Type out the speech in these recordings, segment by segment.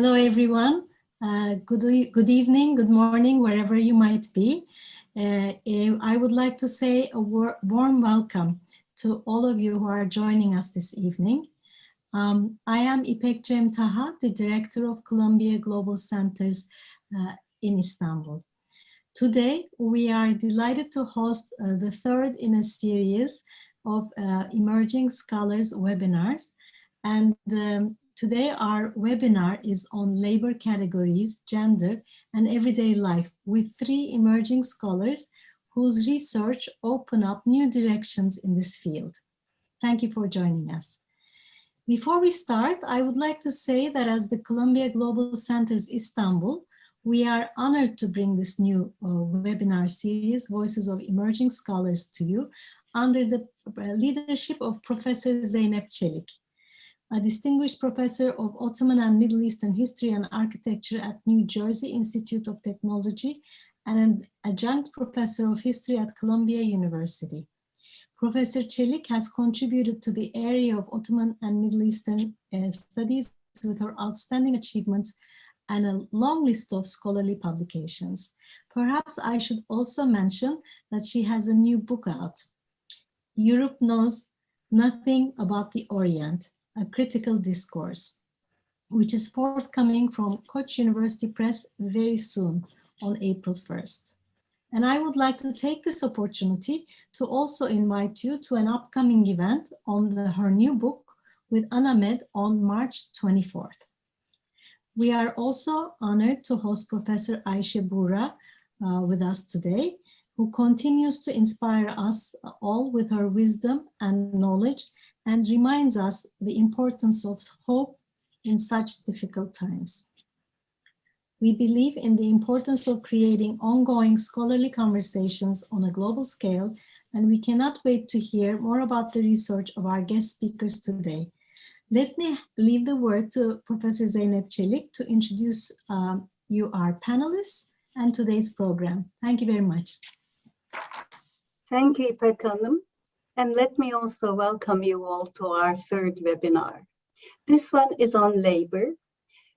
Hello, everyone. Good evening, good morning, wherever you might be. I would like to say a warm welcome to all of you who are joining us this evening. I am İpek Cem Taha, the Director of Columbia Global Centers in Istanbul. Today, we are delighted to host the third in a series of Emerging Scholars webinars. And today, our webinar is on labor categories, gender, and everyday life with three emerging scholars whose research open up new directions in this field. Thank you for joining us. Before we start, I would like to say that as the Columbia Global Centers Istanbul, we are honored to bring this new webinar series, Voices of Emerging Scholars, to you under the leadership of Professor Zeynep Çelik, a distinguished professor of Ottoman and Middle Eastern history and architecture at New Jersey Institute of Technology and an adjunct professor of history at Columbia University. Professor Çelik has contributed to the area of Ottoman and Middle Eastern studies with her outstanding achievements and a long list of scholarly publications. Perhaps I should also mention that she has a new book out, Europe Knows Nothing About the Orient, a Critical Discourse, which is forthcoming from Koç University Press very soon on April 1st. And I would like to take this opportunity to also invite you to an upcoming event on her new book with Animate on March 24th. We are also honored to host Professor Ayşe Buğra with us today, who continues to inspire us all with her wisdom and knowledge and reminds us the importance of hope in such difficult times. We believe in the importance of creating ongoing scholarly conversations on a global scale, and we cannot wait to hear more about the research of our guest speakers today. Let me leave the word to Professor Zeynep Çelik to introduce you our panelists and today's program. Thank you very much. Thank you, İpek Hanım. And let me also welcome you all to our third webinar. This one is on labor.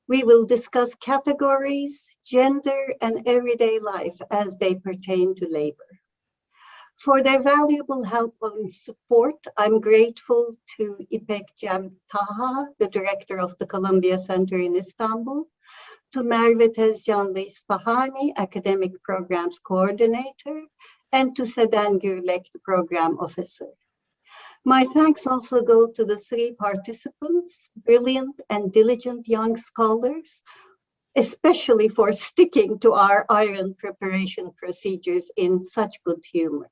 We will discuss categories, gender, and everyday life as they pertain to labor. For their valuable help and support, I'm grateful to İpek Cem Taha, the director of the Columbia Center in Istanbul, to Merve Tezcanlı İspahani, academic programs coordinator, and to Seden Gürlek, the program officer. My thanks also go to the three participants, brilliant and diligent young scholars, especially for sticking to our iron preparation procedures in such good humor.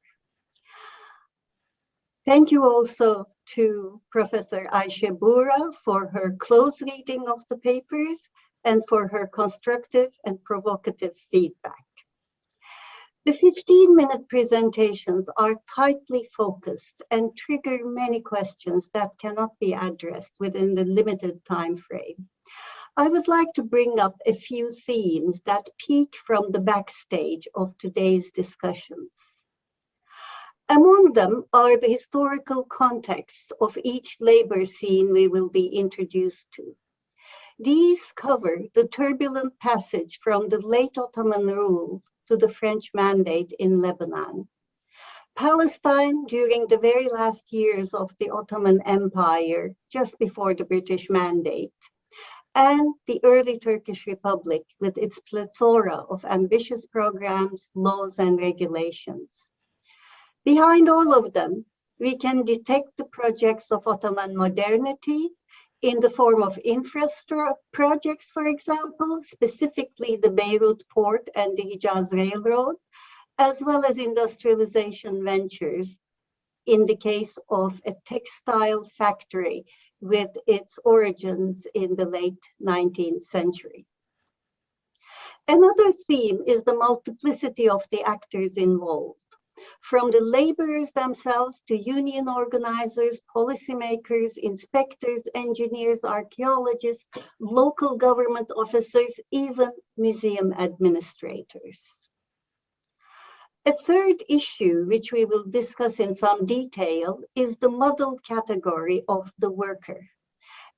Thank you also to Professor Ayşe Buğra for her close reading of the papers and for her constructive and provocative feedback. The 15-minute presentations are tightly focused and trigger many questions that cannot be addressed within the limited time frame. I would like to bring up a few themes that peek from the backstage of today's discussions. Among them are the historical contexts of each labor scene we will be introduced to. These cover the turbulent passage from the late Ottoman rule to the French mandate in Lebanon, Palestine during the very last years of the Ottoman Empire, just before the British mandate, and the early Turkish Republic with its plethora of ambitious programs, laws, and regulations. Behind all of them, we can detect the projects of Ottoman modernity in the form of infrastructure projects, for example, specifically the Beirut port and the Hijaz Railroad, as well as industrialization ventures in the case of a textile factory with its origins in the late 19th century. Another theme is the multiplicity of the actors involved. From the laborers themselves to union organizers, policymakers, inspectors, engineers, archaeologists, local government officers, even museum administrators. A third issue, which we will discuss in some detail, is the muddled category of the worker.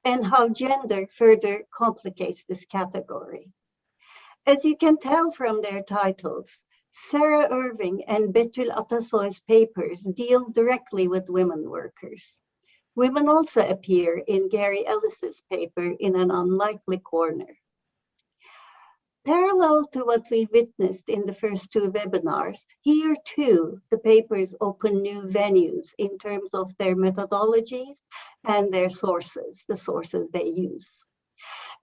and how gender further complicates this category. As you can tell from their titles, Sarah Irving and Betül Atasoy's papers deal directly with women workers. Women also appear in Garey Ellis's paper in an unlikely corner. Parallel to what we witnessed in the first two webinars, here too, the papers open new venues in terms of their methodologies and their sources, the sources they use.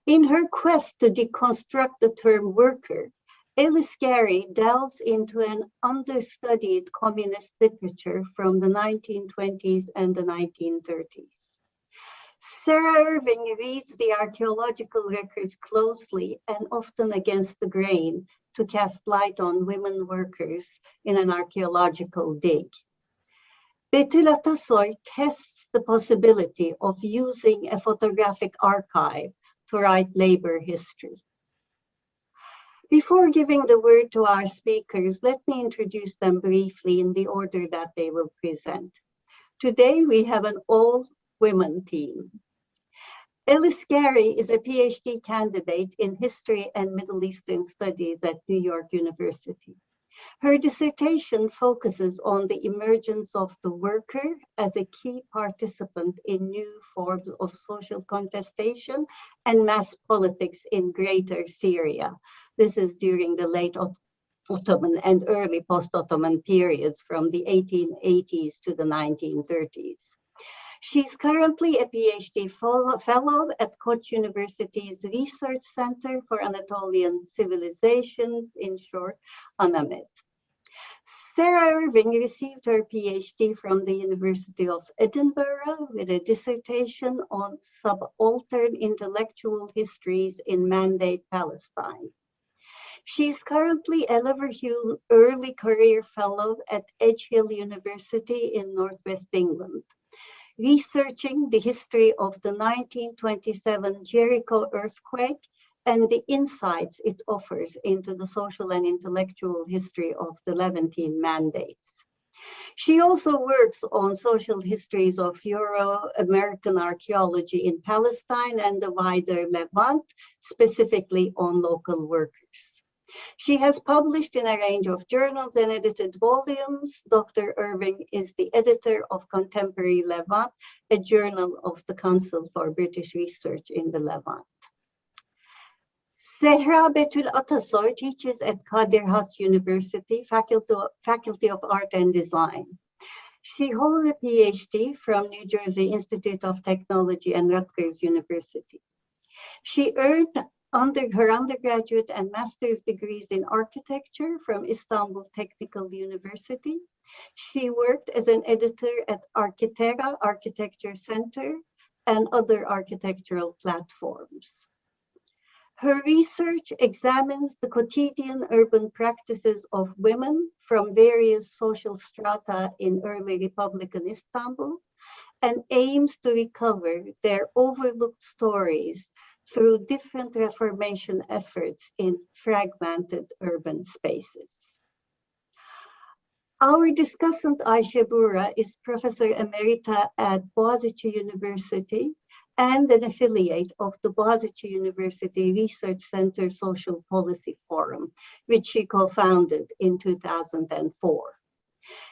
In her quest to deconstruct the term worker, Ellis Garey delves into an understudied communist literature from the 1920s and the 1930s. Sarah Irving reads the archaeological records closely and often against the grain to cast light on women workers in an archaeological dig. Betül Atasoy tests the possibility of using a photographic archive to write labor history. Before giving the word to our speakers, let me introduce them briefly in the order that they will present. Today, we have an all-women team. Ellis Garey is a PhD candidate in History and Middle Eastern Studies at New York University. Her dissertation focuses on the emergence of the worker as a key participant in new forms of social contestation and mass politics in Greater Syria. This is during the late Ottoman and early post-Ottoman periods from the 1880s to the 1930s. She's currently a PhD fellow at Koç University's Research Center for Anatolian Civilizations, in short, Animate. Sarah Irving received her PhD from the University of Edinburgh with a dissertation on subaltern intellectual histories in Mandate Palestine. She's currently a Leverhulme Early Career Fellow at Edge Hill University in Northwest England, researching the history of the 1927 Jericho earthquake and the insights it offers into the social and intellectual history of the Levantine mandates. She also works on social histories of Euro-American archaeology in Palestine and the wider Levant, specifically on local workers. She has published in a range of journals and edited volumes. Dr. Irving is the editor of Contemporary Levant, a journal of the Council for British Research in the Levant. Zehra Betül Atasoy teaches at Kadir Has University, Faculty of Art and Design. She holds a PhD from New Jersey Institute of Technology and Rutgers University. She earned her undergraduate and master's degrees in architecture from Istanbul Technical University. She worked as an editor at Architera Architecture Center and other architectural platforms. Her research examines the quotidian urban practices of women from various social strata in early Republican Istanbul and aims to recover their overlooked stories through different Reformation efforts in fragmented urban spaces. Our discussant Ayşe Buğra is Professor Emerita at Boğaziçi University and an affiliate of the Boğaziçi University Research Center Social Policy Forum, which she co-founded in 2004.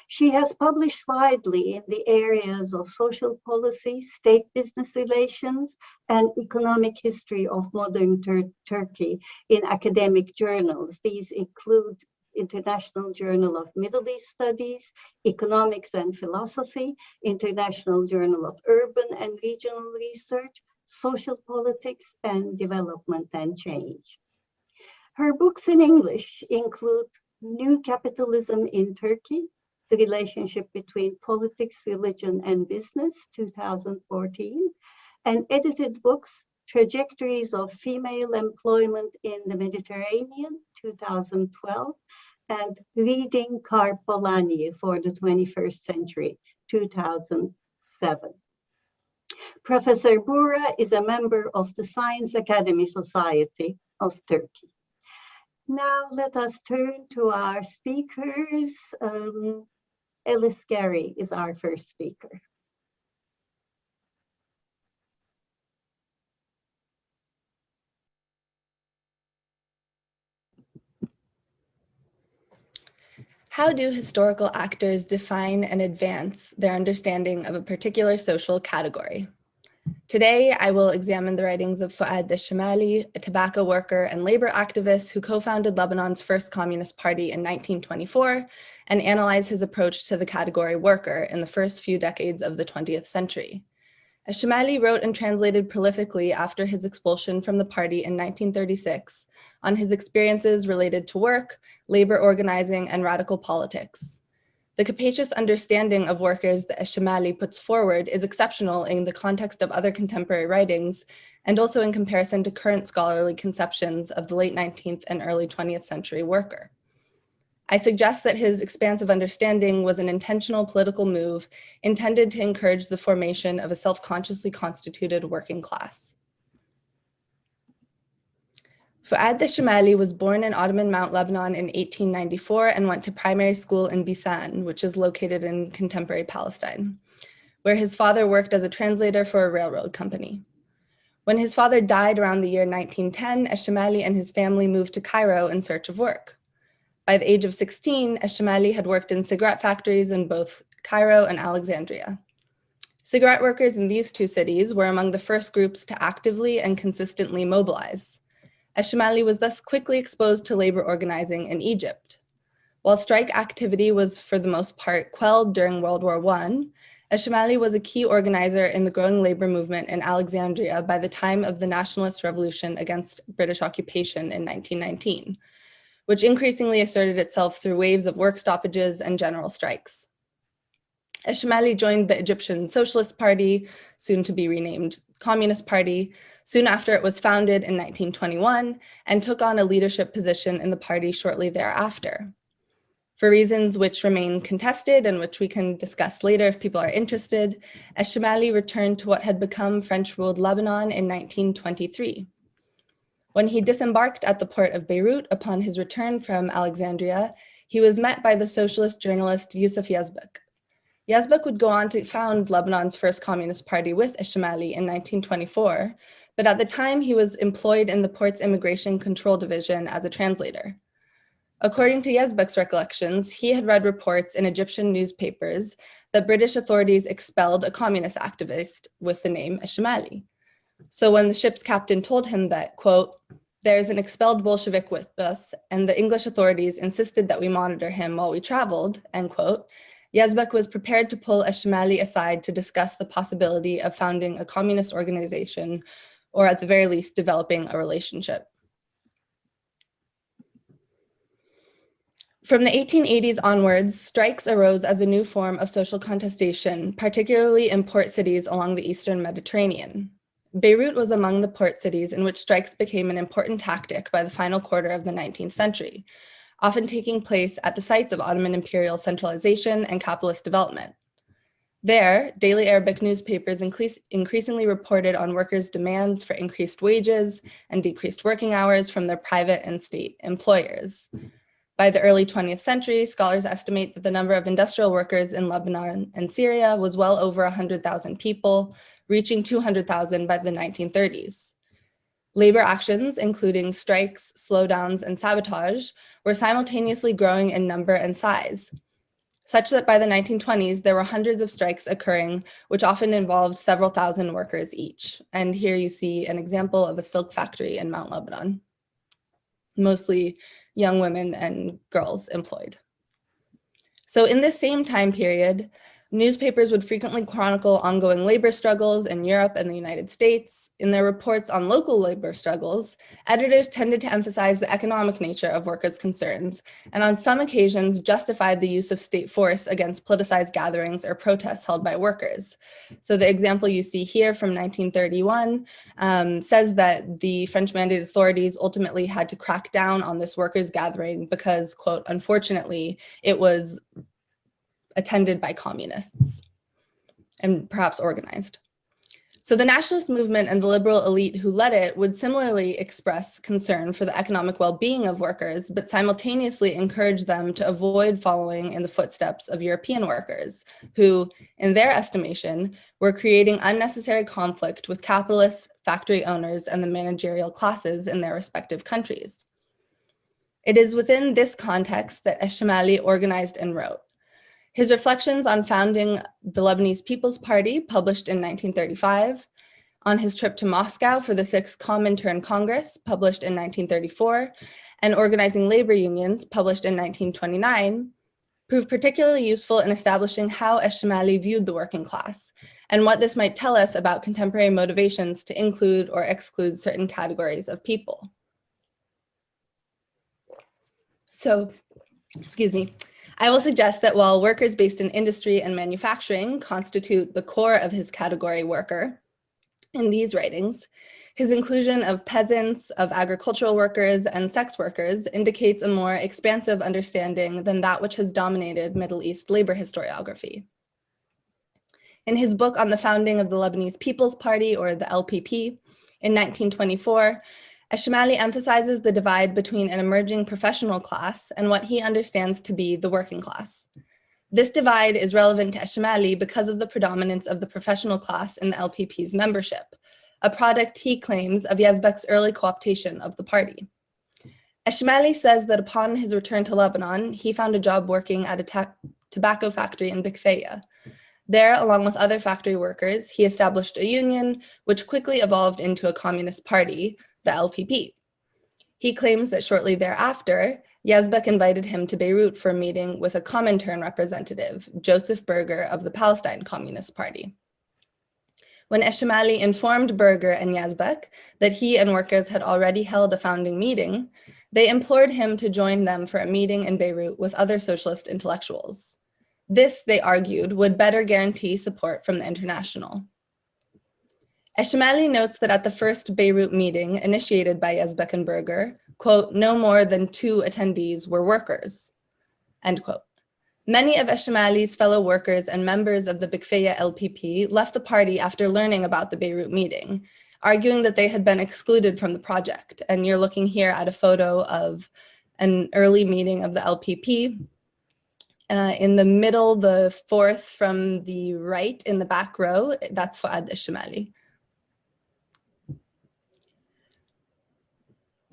She has published widely in the areas of social policy, state-business relations, and economic history of modern Turkey in academic journals. These include International Journal of Middle East Studies, Economics and Philosophy, International Journal of Urban and Regional Research, Social Politics, and Development and Change. Her books in English include New Capitalism in Turkey, The Relationship Between Politics, Religion, and Business, 2014, and edited books, Trajectories of Female Employment in the Mediterranean, 2012, and Reading Karpolani for the 21st Century, 2007. Professor Buğra is a member of the Science Academy Society of Turkey. Now let us turn to our speakers. Ellis Garey is our first speaker. How do historical actors define and advance their understanding of a particular social category? Today, I will examine the writings of Fouad Chemali, a tobacco worker and labor activist who co-founded Lebanon's first Communist Party in 1924, and analyze his approach to the category worker in the first few decades of the 20th century. Chemali wrote and translated prolifically after his expulsion from the party in 1936 on his experiences related to work, labor organizing, and radical politics. The capacious understanding of workers that Chemali puts forward is exceptional in the context of other contemporary writings, and also in comparison to current scholarly conceptions of the late 19th and early 20th century worker. I suggest that his expansive understanding was an intentional political move intended to encourage the formation of a self-consciously constituted working class. Fouad Chemali was born in Ottoman Mount Lebanon in 1894 and went to primary school in Bisan, which is located in contemporary Palestine, where his father worked as a translator for a railroad company. When his father died around the year 1910, Chemali and his family moved to Cairo in search of work. By the age of 16, Chemali had worked in cigarette factories in both Cairo and Alexandria. Cigarette workers in these two cities were among the first groups to actively and consistently mobilize. Chemali was thus quickly exposed to labor organizing in Egypt. While strike activity was for the most part quelled during World War I, Chemali was a key organizer in the growing labor movement in Alexandria by the time of the nationalist revolution against British occupation in 1919, which increasingly asserted itself through waves of work stoppages and general strikes. Chemali joined the Egyptian Socialist Party, soon to be renamed Communist Party, soon after it was founded in 1921, and took on a leadership position in the party shortly thereafter. For reasons which remain contested and which we can discuss later if people are interested, Chemali returned to what had become French-ruled Lebanon in 1923. When he disembarked at the port of Beirut upon his return from Alexandria, he was met by the socialist journalist Yusuf Yazbek. Yazbek would go on to found Lebanon's first Communist Party with Chemali in 1924, but at the time he was employed in the port's immigration control division as a translator. According to Yazbek's recollections, he had read reports in Egyptian newspapers that British authorities expelled a communist activist with the name Chemali. So when the ship's captain told him that, quote, "There's an expelled Bolshevik with us, and the English authorities insisted that we monitor him while we traveled," end quote, Yazbek was prepared to pull Chemali aside to discuss the possibility of founding a communist organization, or at the very least, developing a relationship. From the 1880s onwards, strikes arose as a new form of social contestation, particularly in port cities along the Eastern Mediterranean. Beirut was among the port cities in which strikes became an important tactic by the final quarter of the 19th century, often taking place at the sites of Ottoman imperial centralization and capitalist development. There, daily Arabic newspapers increasingly reported on workers' demands for increased wages and decreased working hours from their private and state employers. By the early 20th century, scholars estimate that the number of industrial workers in Lebanon and Syria was well over 100,000 people, reaching 200,000 by the 1930s. Labor actions, including strikes, slowdowns, and sabotage, were simultaneously growing in number and size, such that by the 1920s, there were hundreds of strikes occurring, which often involved several thousand workers each. And here you see an example of a silk factory in Mount Lebanon, mostly young women and girls employed. So in this same time period, newspapers would frequently chronicle ongoing labor struggles in Europe and the United States. In their reports on local labor struggles, editors tended to emphasize the economic nature of workers' concerns, and on some occasions justified the use of state force against politicized gatherings or protests held by workers. So the example you see here from 1931 says that the French Mandate authorities ultimately had to crack down on this workers' gathering because, quote, unfortunately, it was attended by communists and perhaps organized. So the nationalist movement and the liberal elite who led it would similarly express concern for the economic well-being of workers, but simultaneously encourage them to avoid following in the footsteps of European workers, who, in their estimation, were creating unnecessary conflict with capitalists, factory owners, and the managerial classes in their respective countries. It is within this context that Eshemali organized and wrote. His reflections on founding the Lebanese People's Party, published in 1935, on his trip to Moscow for the 6th Comintern Congress, published in 1934, and organizing labor unions, published in 1929, proved particularly useful in establishing how Eshemali viewed the working class, and what this might tell us about contemporary motivations to include or exclude certain categories of people. So, excuse me, I will suggest that while workers based in industry and manufacturing constitute the core of his category worker in these writings, his inclusion of peasants, of agricultural workers, and sex workers indicates a more expansive understanding than that which has dominated Middle East labor historiography. In his book on the founding of the Lebanese People's Party, or the LPP, in 1924, Eshemali emphasizes the divide between an emerging professional class and what he understands to be the working class. This divide is relevant to Eshemali because of the predominance of the professional class in the LPP's membership, a product he claims of Yazbek's early co-optation of the party. Eshemali says that upon his return to Lebanon, he found a job working at a tobacco factory in Bikfaya. There, along with other factory workers, he established a union, which quickly evolved into a communist party, the LPP. He claims that shortly thereafter, Yazbek invited him to Beirut for a meeting with a Comintern representative, Joseph Berger of the Palestine Communist Party. When Eshemali informed Berger and Yazbek that he and workers had already held a founding meeting, they implored him to join them for a meeting in Beirut with other socialist intellectuals. This, they argued, would better guarantee support from the International. Eshemali notes that at the first Beirut meeting initiated by Yazbek and Berger, quote, no more than 2 attendees were workers, end quote. Many of Eshemali's fellow workers and members of the Bikfaya LPP left the party after learning about the Beirut meeting, arguing that they had been excluded from the project. And you're looking here at a photo of an early meeting of the LPP. In the middle, the 4th from the right in the back row, that's Fuad Eshemali.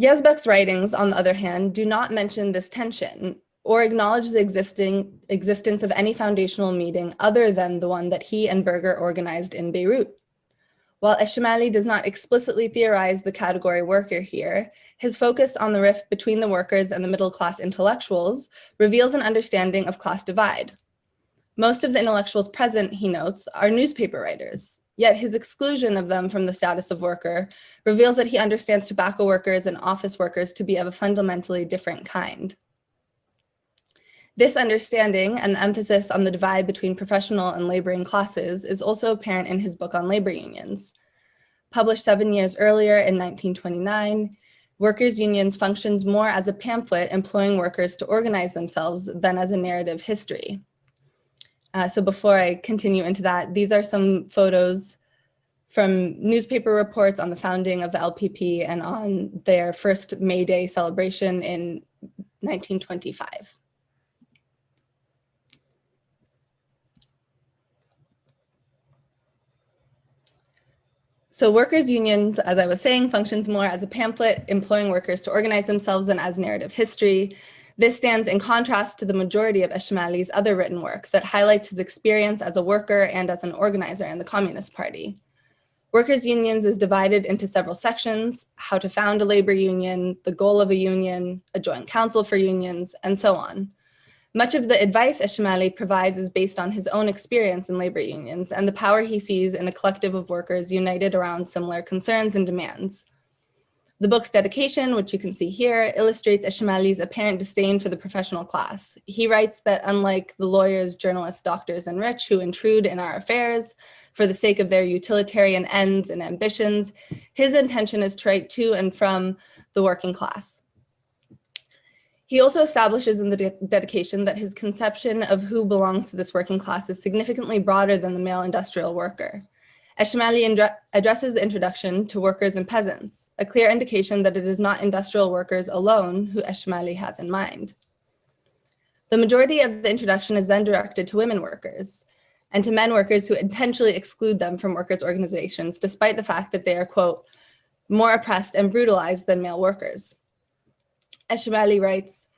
Yazbek's writings, on the other hand, do not mention this tension or acknowledge the existence of any foundational meeting other than the one that he and Berger organized in Beirut. While Eshemali does not explicitly theorize the category worker here, his focus on the rift between the workers and the middle-class intellectuals reveals an understanding of class divide. Most of the intellectuals present, he notes, are newspaper writers, yet his exclusion of them from the status of worker reveals that he understands tobacco workers and office workers to be of a fundamentally different kind. This understanding and the emphasis on the divide between professional and laboring classes is also apparent in his book on labor unions. Published 7 years earlier in 1929, Workers' Unions functions more as a pamphlet employing workers to organize themselves than as a narrative history. So before I continue into that, these are some photos from newspaper reports on the founding of the LPP and on their first May Day celebration in 1925. So workers' unions, as I was saying, functions more as a pamphlet employing workers to organize themselves than as narrative history. This stands in contrast to the majority of Eshemali's other written work that highlights his experience as a worker and as an organizer in the Communist Party. Workers' unions is divided into several sections: how to found a labor union, the goal of a union, a joint council for unions, and so on. Much of the advice Eshemali provides is based on his own experience in labor unions and the power he sees in a collective of workers united around similar concerns and demands. The book's dedication, which you can see here, illustrates Eshemali's apparent disdain for the professional class. He writes that unlike the lawyers, journalists, doctors, and rich who intrude in our affairs for the sake of their utilitarian ends and ambitions, his intention is to write to and from the working class. He also establishes in the dedication that his conception of who belongs to this working class is significantly broader than the male industrial worker. Eshemali addresses the introduction to workers and peasants, a clear indication that it is not industrial workers alone who Eshemali has in mind. The majority of the introduction is then directed to women workers and to men workers who intentionally exclude them from workers' organizations, despite the fact that they are, quote, more oppressed and brutalized than male workers. Eshmali writes,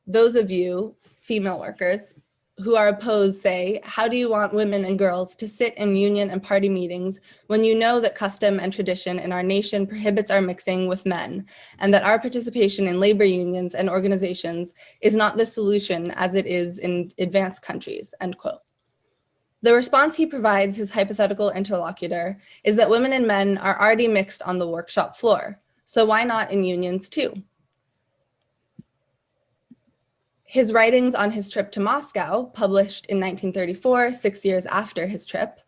"Those of you, female workers, who are opposed say, how do you want women and girls to sit in union and party meetings when you know that custom and tradition in our nation prohibits our mixing with men, and that our participation in labor unions and organizations is not the solution as it is in advanced countries," end quote. The response he provides his hypothetical interlocutor is that women and men are already mixed on the workshop floor, so why not in unions too? His writings on his trip to Moscow, published in 1934, 6 years after his trip,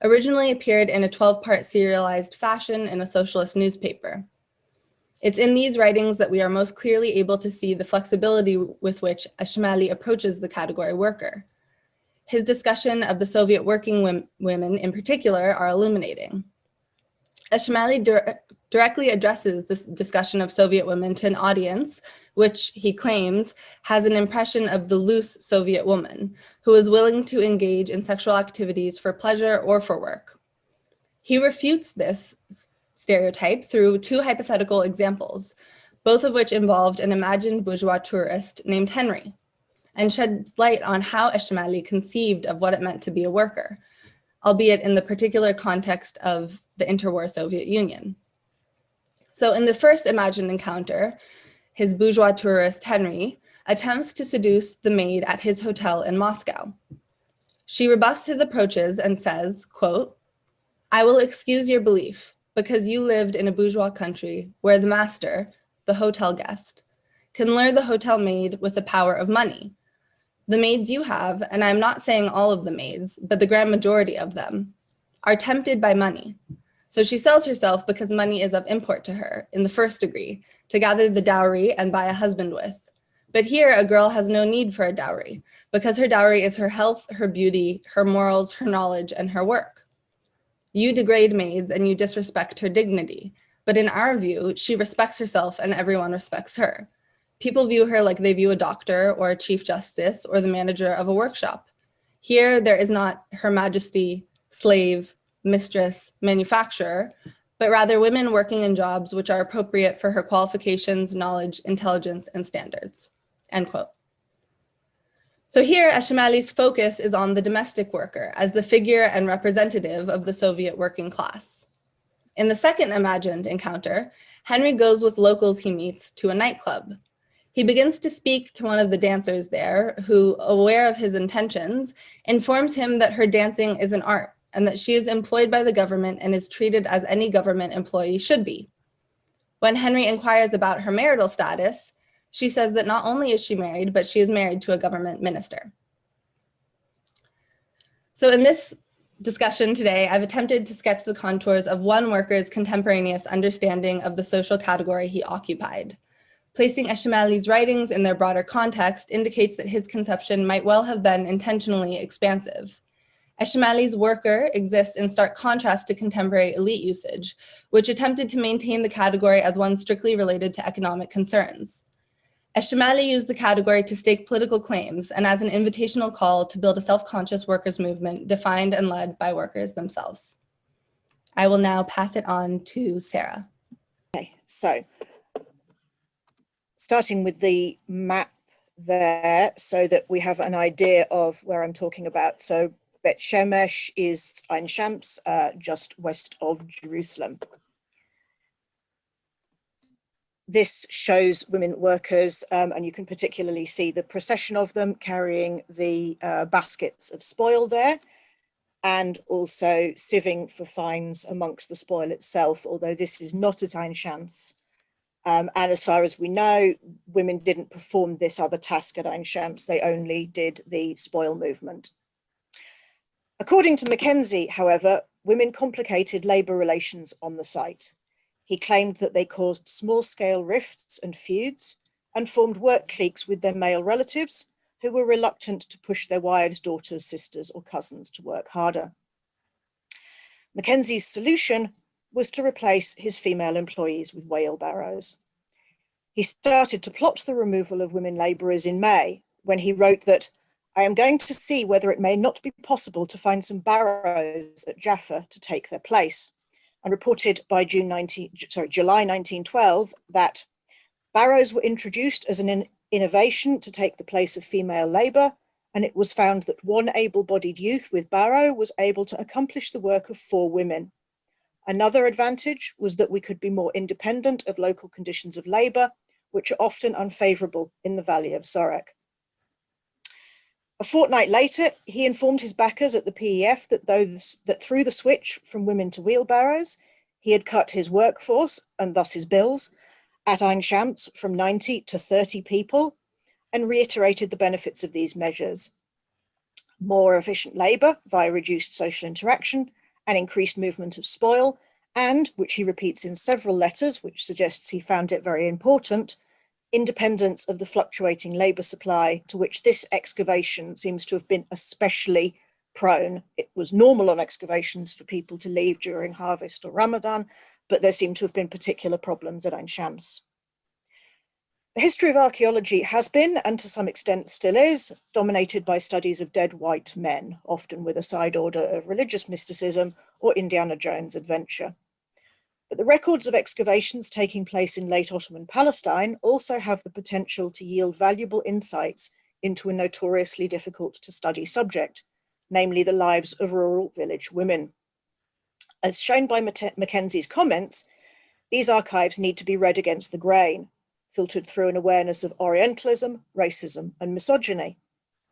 originally appeared in a 12-part serialized fashion in a socialist newspaper. It's in these writings that we are most clearly able to see the flexibility with which Eshmali approaches the category worker. His discussion of the Soviet working women in particular are illuminating. Eshmali directly addresses this discussion of Soviet women to an audience which he claims has an impression of the loose Soviet woman who is willing to engage in sexual activities for pleasure or for work. He refutes this stereotype through two hypothetical examples, both of which involved an imagined bourgeois tourist named Henry, and shed light on how Eshmali conceived of what it meant to be a worker, albeit in the particular context of the interwar Soviet Union. So in the first imagined encounter, his bourgeois tourist, Henry, attempts to seduce the maid at his hotel in Moscow. She rebuffs his approaches and says, quote, "I will excuse your belief because you lived in a bourgeois country where the master, the hotel guest, can lure the hotel maid with the power of money. The maids you have, and I'm not saying all of the maids, but the grand majority of them, are tempted by money. So she sells herself because money is of import to her in the first degree, to gather the dowry and buy a husband with. But here a girl has no need for a dowry because her dowry is her health, her beauty, her morals, her knowledge, and her work. You degrade maids and you disrespect her dignity. But in our view, she respects herself and everyone respects her. People view her like they view a doctor or a chief justice or the manager of a workshop. Here, there is not Her Majesty, slave, mistress, manufacturer, but rather women working in jobs which are appropriate for her qualifications, knowledge, intelligence, and standards," end quote. So here, Eshmali's focus is on the domestic worker as the figure and representative of the Soviet working class. In the second imagined encounter, Henry goes with locals he meets to a nightclub. He begins to speak to one of the dancers there who, aware of his intentions, informs him that her dancing is an art and that she is employed by the government and is treated as any government employee should be. When Henry inquires about her marital status, she says that not only is she married, but she is married to a government minister. So in this discussion today, I've attempted to sketch the contours of one worker's contemporaneous understanding of the social category he occupied. Placing Eshmali's writings in their broader context indicates that his conception might well have been intentionally expansive. Eshmali's worker exists in stark contrast to contemporary elite usage, which attempted to maintain the category as one strictly related to economic concerns. Eshmali used the category to stake political claims and as an invitational call to build a self-conscious workers' movement defined and led by workers themselves. I will now pass it on to Sarah. Okay, so starting with the map there so that we have an idea of where I'm talking about. So Bet Shemesh is Ain Shams, just west of Jerusalem. This shows women workers, and you can particularly see the procession of them carrying the baskets of spoil there, and also sieving for fines amongst the spoil itself, although this is not at Ain Shams. And as far as we know, women didn't perform this other task at Ain Shams, they only did the spoil movement. According to Mackenzie, however, women complicated labour relations on the site. He claimed that they caused small-scale rifts and feuds and formed work cliques with their male relatives who were reluctant to push their wives, daughters, sisters, or cousins to work harder. Mackenzie's solution was to replace his female employees with wheelbarrows. He started to plot the removal of women labourers in May, when he wrote that, "I am going to see whether it may not be possible to find some barrows at Jaffa to take their place," and reported by July 1912 that Barrows were introduced as an innovation to take the place of female labour, and it was found that one able-bodied youth with barrow was able to accomplish the work of 4 women. Another advantage was that we could be more independent of local conditions of labour, which are often unfavourable in the Valley of Sorek. A fortnight later, he informed his backers at the PEF that through the switch from women to wheelbarrows, he had cut his workforce, and thus his bills, at Ain Shams from 90 to 30 people, and reiterated the benefits of these measures. More efficient labour via reduced social interaction and increased movement of spoil, and, which he repeats in several letters, which suggests he found it very important, independence of the fluctuating labour supply, to which this excavation seems to have been especially prone. It was normal on excavations for people to leave during harvest or Ramadan, but there seem to have been particular problems at Ain Shams. The history of archaeology has been, and to some extent still is, dominated by studies of dead white men, often with a side order of religious mysticism or Indiana Jones adventure. But the records of excavations taking place in late Ottoman Palestine also have the potential to yield valuable insights into a notoriously difficult to study subject, namely the lives of rural village women. As shown by Mackenzie's comments, these archives need to be read against the grain, filtered through an awareness of Orientalism, racism, and misogyny.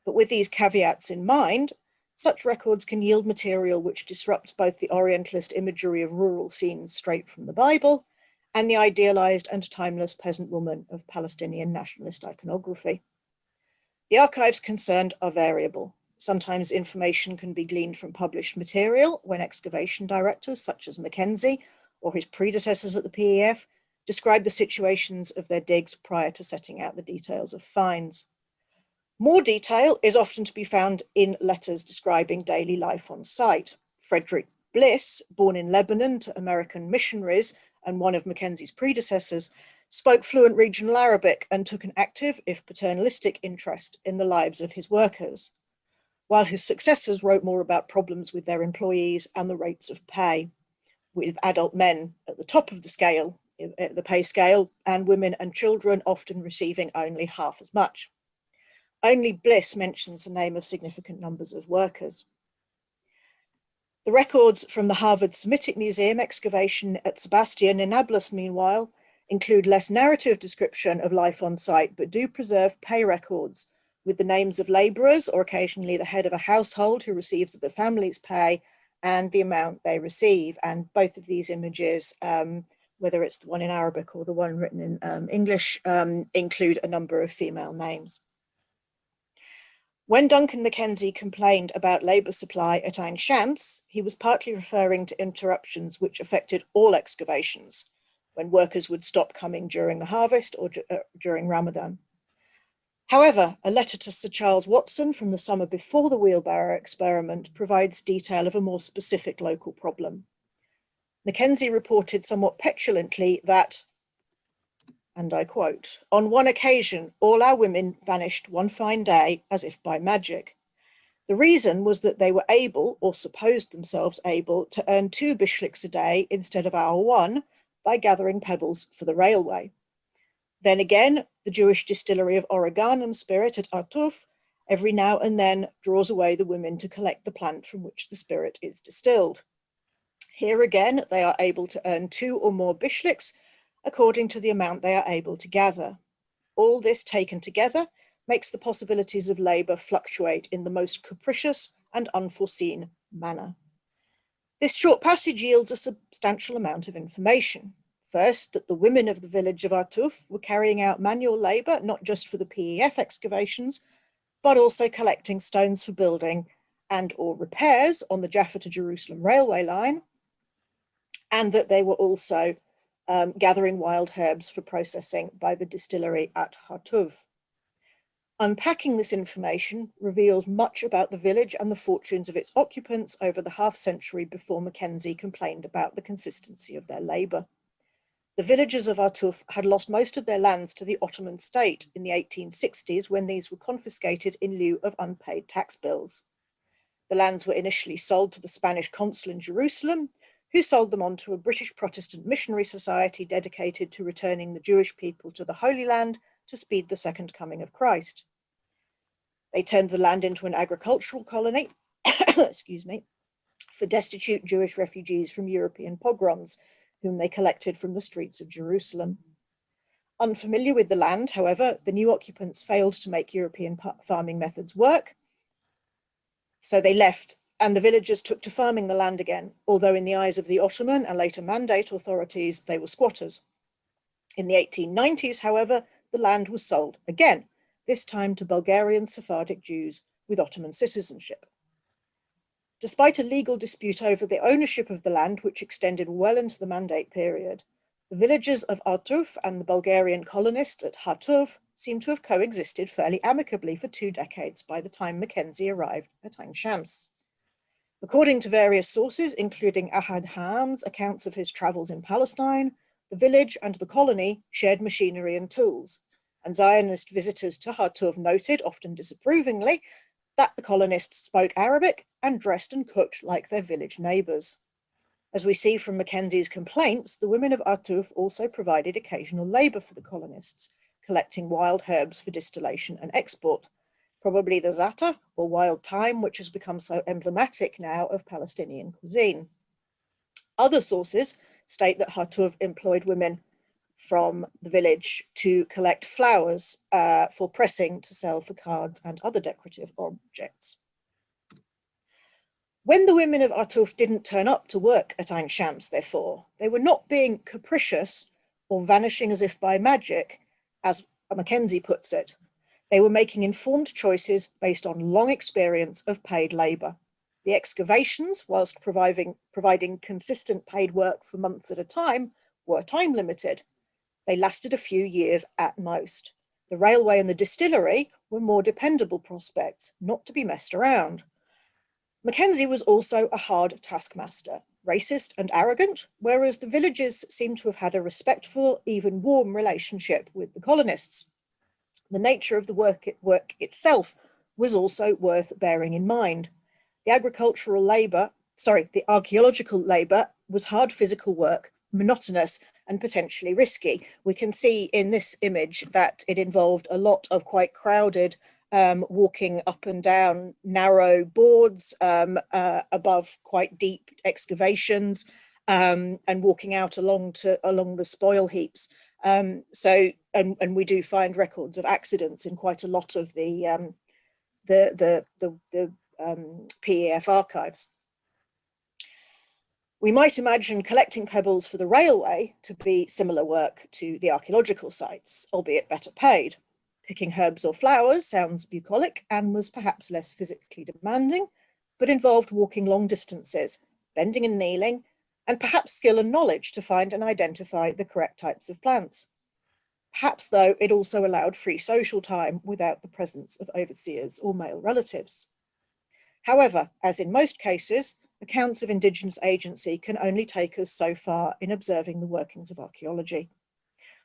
But with these caveats in mind, such records can yield material which disrupts both the Orientalist imagery of rural scenes straight from the Bible and the idealized and timeless peasant woman of Palestinian nationalist iconography. The archives concerned are variable. Sometimes information can be gleaned from published material when excavation directors such as Mackenzie or his predecessors at the PEF describe the situations of their digs prior to setting out the details of finds. More detail is often to be found in letters describing daily life on site. Frederick Bliss, born in Lebanon to American missionaries and one of Mackenzie's predecessors, spoke fluent regional Arabic and took an active, if paternalistic, interest in the lives of his workers, while his successors wrote more about problems with their employees and the rates of pay, with adult men at the top of the scale, the pay scale, and women and children often receiving only half as much. Only Bliss mentions the name of significant numbers of workers. The records from the Harvard Semitic Museum excavation at Sebastian in Nablus, meanwhile, include less narrative description of life on site, but do preserve pay records with the names of labourers or occasionally the head of a household who receives the family's pay and the amount they receive. And both of these images, whether it's the one in Arabic or the one written in English, include a number of female names. When Duncan Mackenzie complained about labour supply at Ain Shams, he was partly referring to interruptions which affected all excavations, when workers would stop coming during the harvest or during Ramadan. However, a letter to Sir Charles Watson from the summer before the wheelbarrow experiment provides detail of a more specific local problem. Mackenzie reported somewhat petulantly that, and I quote, "On one occasion, all our women vanished one fine day as if by magic. The reason was that they were able, or supposed themselves able, to earn 2 bishliks a day instead of our 1 by gathering pebbles for the railway. Then again, the Jewish distillery of Oreganum spirit at Artuf every now and then draws away the women to collect the plant from which the spirit is distilled. Here again, they are able to earn 2 or more bishliks according to the amount they are able to gather. All this taken together makes the possibilities of labour fluctuate in the most capricious and unforeseen manner." This short passage yields a substantial amount of information. First, that the women of the village of Artuf were carrying out manual labour, not just for the PEF excavations, but also collecting stones for building and or repairs on the Jaffa to Jerusalem railway line, and that they were also gathering wild herbs for processing by the distillery at Artuf. Unpacking this information reveals much about the village and the fortunes of its occupants over the half-century before Mackenzie complained about the consistency of their labour. The villagers of Artuf had lost most of their lands to the Ottoman state in the 1860s when these were confiscated in lieu of unpaid tax bills. The lands were initially sold to the Spanish consul in Jerusalem, who sold them on to a British Protestant missionary society dedicated to returning the Jewish people to the Holy Land to speed the second coming of Christ. They turned the land into an agricultural colony, excuse me, for destitute Jewish refugees from European pogroms, whom they collected from the streets of Jerusalem. Unfamiliar with the land, however, the new occupants failed to make European farming methods work, so they left, and the villagers took to farming the land again, although in the eyes of the Ottoman and later Mandate authorities, they were squatters. In the 1890s, however, the land was sold again, this time to Bulgarian Sephardic Jews with Ottoman citizenship. Despite a legal dispute over the ownership of the land, which extended well into the Mandate period, the villagers of Artuf and the Bulgarian colonists at Hatuf seem to have coexisted fairly amicably for 2 decades by the time Mackenzie arrived at Ain Shams. According to various sources, including Ahad Ham's accounts of his travels in Palestine, the village and the colony shared machinery and tools, and Zionist visitors to Hatuf noted, often disapprovingly, that the colonists spoke Arabic and dressed and cooked like their village neighbours. As we see from Mackenzie's complaints, the women of Artuf also provided occasional labour for the colonists, collecting wild herbs for distillation and export, probably the za'atar or wild thyme, which has become so emblematic now of Palestinian cuisine. Other sources state that Hatuf employed women from the village to collect flowers for pressing to sell for cards and other decorative objects. When the women of Artuf didn't turn up to work at Ain Shams, therefore, they were not being capricious or vanishing as if by magic, as Mackenzie puts it. They were making informed choices based on long experience of paid labour. The excavations, whilst providing consistent paid work for months at a time, were time limited. They lasted a few years at most. The railway and the distillery were more dependable prospects, not to be messed around. Mackenzie was also a hard taskmaster, racist and arrogant, whereas the villagers seem to have had a respectful, even warm relationship with the colonists. The nature of the work itself was also worth bearing in mind. The archaeological labour was hard physical work, monotonous and potentially risky. We can see in this image that it involved a lot of quite crowded walking up and down narrow boards above quite deep excavations and walking out along the spoil heaps. And we do find records of accidents in quite a lot of the PEF archives. We might imagine collecting pebbles for the railway to be similar work to the archaeological sites, albeit better paid. Picking herbs or flowers sounds bucolic and was perhaps less physically demanding, but involved walking long distances, bending and kneeling, and perhaps skill and knowledge to find and identify the correct types of plants. Perhaps, though, it also allowed free social time without the presence of overseers or male relatives. However, as in most cases, accounts of Indigenous agency can only take us so far in observing the workings of archaeology.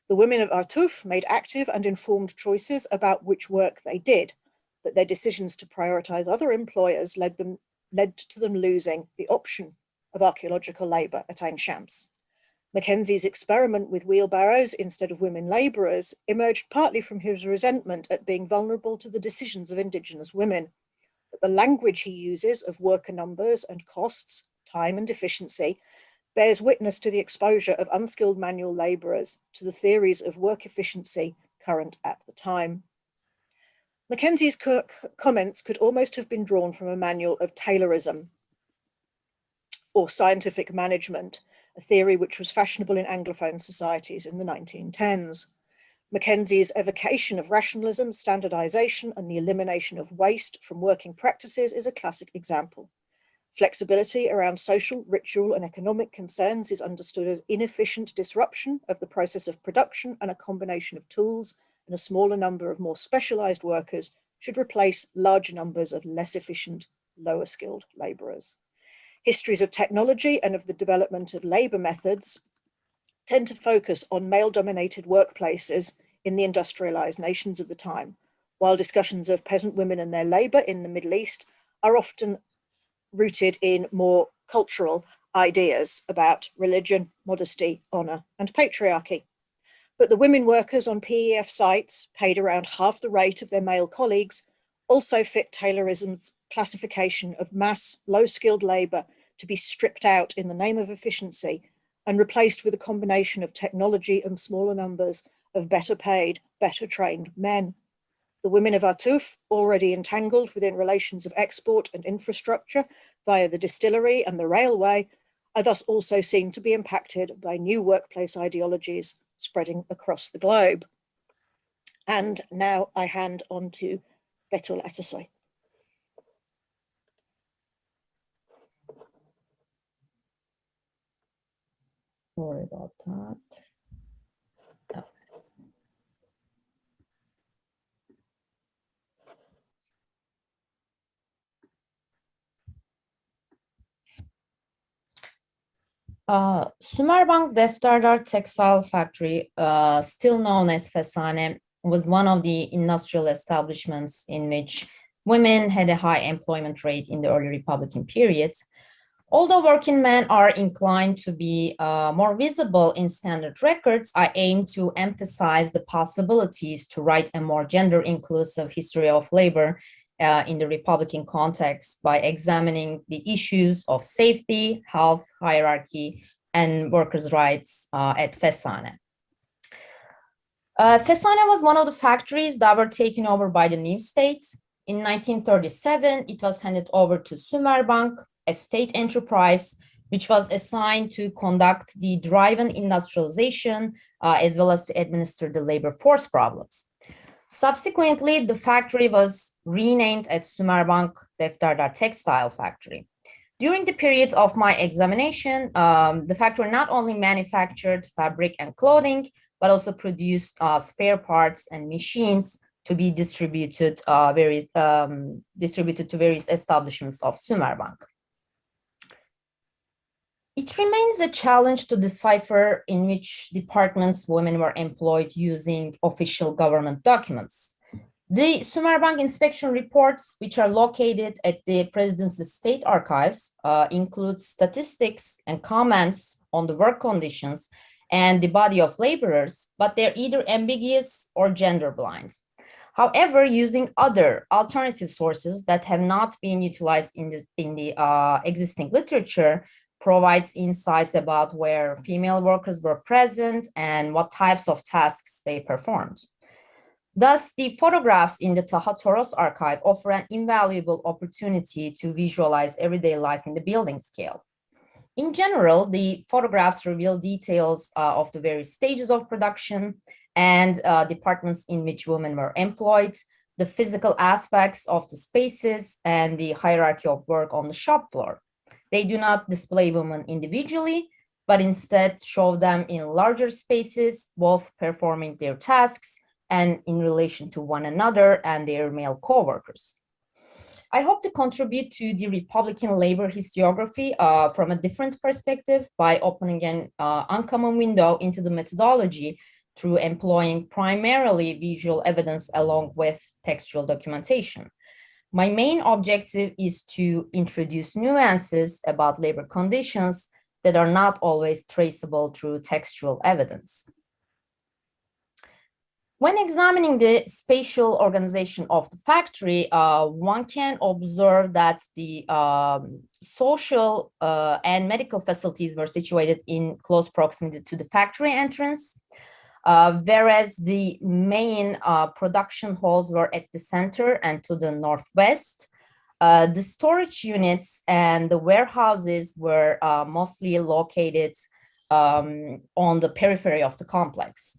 The women of Artuf made active and informed choices about which work they did, but their decisions to prioritize other employers led to them losing the option of archaeological labour at Ain Shams. Mackenzie's experiment with wheelbarrows instead of women labourers emerged partly from his resentment at being vulnerable to the decisions of Indigenous women. But the language he uses of worker numbers and costs, time and efficiency, bears witness to the exposure of unskilled manual labourers to the theories of work efficiency current at the time. Mackenzie's comments could almost have been drawn from a manual of Taylorism or scientific management, a theory which was fashionable in Anglophone societies in the 1910s. Mackenzie's evocation of rationalism, standardization, and the elimination of waste from working practices is a classic example. Flexibility around social, ritual, and economic concerns is understood as inefficient disruption of the process of production, and a combination of tools and a smaller number of more specialized workers should replace larger numbers of less efficient, lower skilled laborers. Histories of technology and of the development of labor methods tend to focus on male-dominated workplaces in the industrialized nations of the time, while discussions of peasant women and their labor in the Middle East are often rooted in more cultural ideas about religion, modesty, honor, and patriarchy. But the women workers on PEF sites, paid around half the rate of their male colleagues, also fit Taylorism's classification of mass, low-skilled labor to be stripped out in the name of efficiency and replaced with a combination of technology and smaller numbers of better paid, better trained men. The women of Atuf, already entangled within relations of export and infrastructure via the distillery and the railway, are thus also seen to be impacted by new workplace ideologies spreading across the globe. And now I hand on to Betül Atasoy. Sorry about that. Sümerbank Defterdar Textile Factory, still known as Fesane, was one of the industrial establishments in which women had a high employment rate in the early Republican period. Although working men are inclined to be more visible in standard records, I aim to emphasize the possibilities to write a more gender-inclusive history of labor in the Republican context by examining the issues of safety, health, hierarchy, and workers' rights at Fesane. Fesane was one of the factories that were taken over by the new state. In 1937, it was handed over to Sümerbank, a state enterprise, which was assigned to conduct the drive-in industrialization as well as to administer the labor force problems. Subsequently, the factory was renamed as Sümerbank Defterdar Textile Factory. During the period of my examination, the factory not only manufactured fabric and clothing, but also produced spare parts and machines to be distributed to various establishments of Sümerbank. It remains a challenge to decipher in which departments women were employed using official government documents. The Sümerbank inspection reports, which are located at the Presidency's State Archives, include statistics and comments on the work conditions and the body of laborers, but they're either ambiguous or gender blind. However, using other alternative sources that have not been utilized in the existing literature provides insights about where female workers were present and what types of tasks they performed. Thus, the photographs in the Taha Toros archive offer an invaluable opportunity to visualize everyday life in the building scale. In general, the photographs reveal details of the various stages of production and departments in which women were employed, the physical aspects of the spaces, and the hierarchy of work on the shop floor. They do not display women individually, but instead show them in larger spaces, both performing their tasks and in relation to one another and their male co-workers. I hope to contribute to the Republican labor historiography from a different perspective by opening an uncommon window into the methodology through employing primarily visual evidence along with textual documentation. My main objective is to introduce nuances about labor conditions that are not always traceable through textual evidence. When examining the spatial organization of the factory, one can observe that the social and medical facilities were situated in close proximity to the factory entrance, whereas the main production halls were at the center and to the northwest. The storage units and the warehouses were mostly located on the periphery of the complex.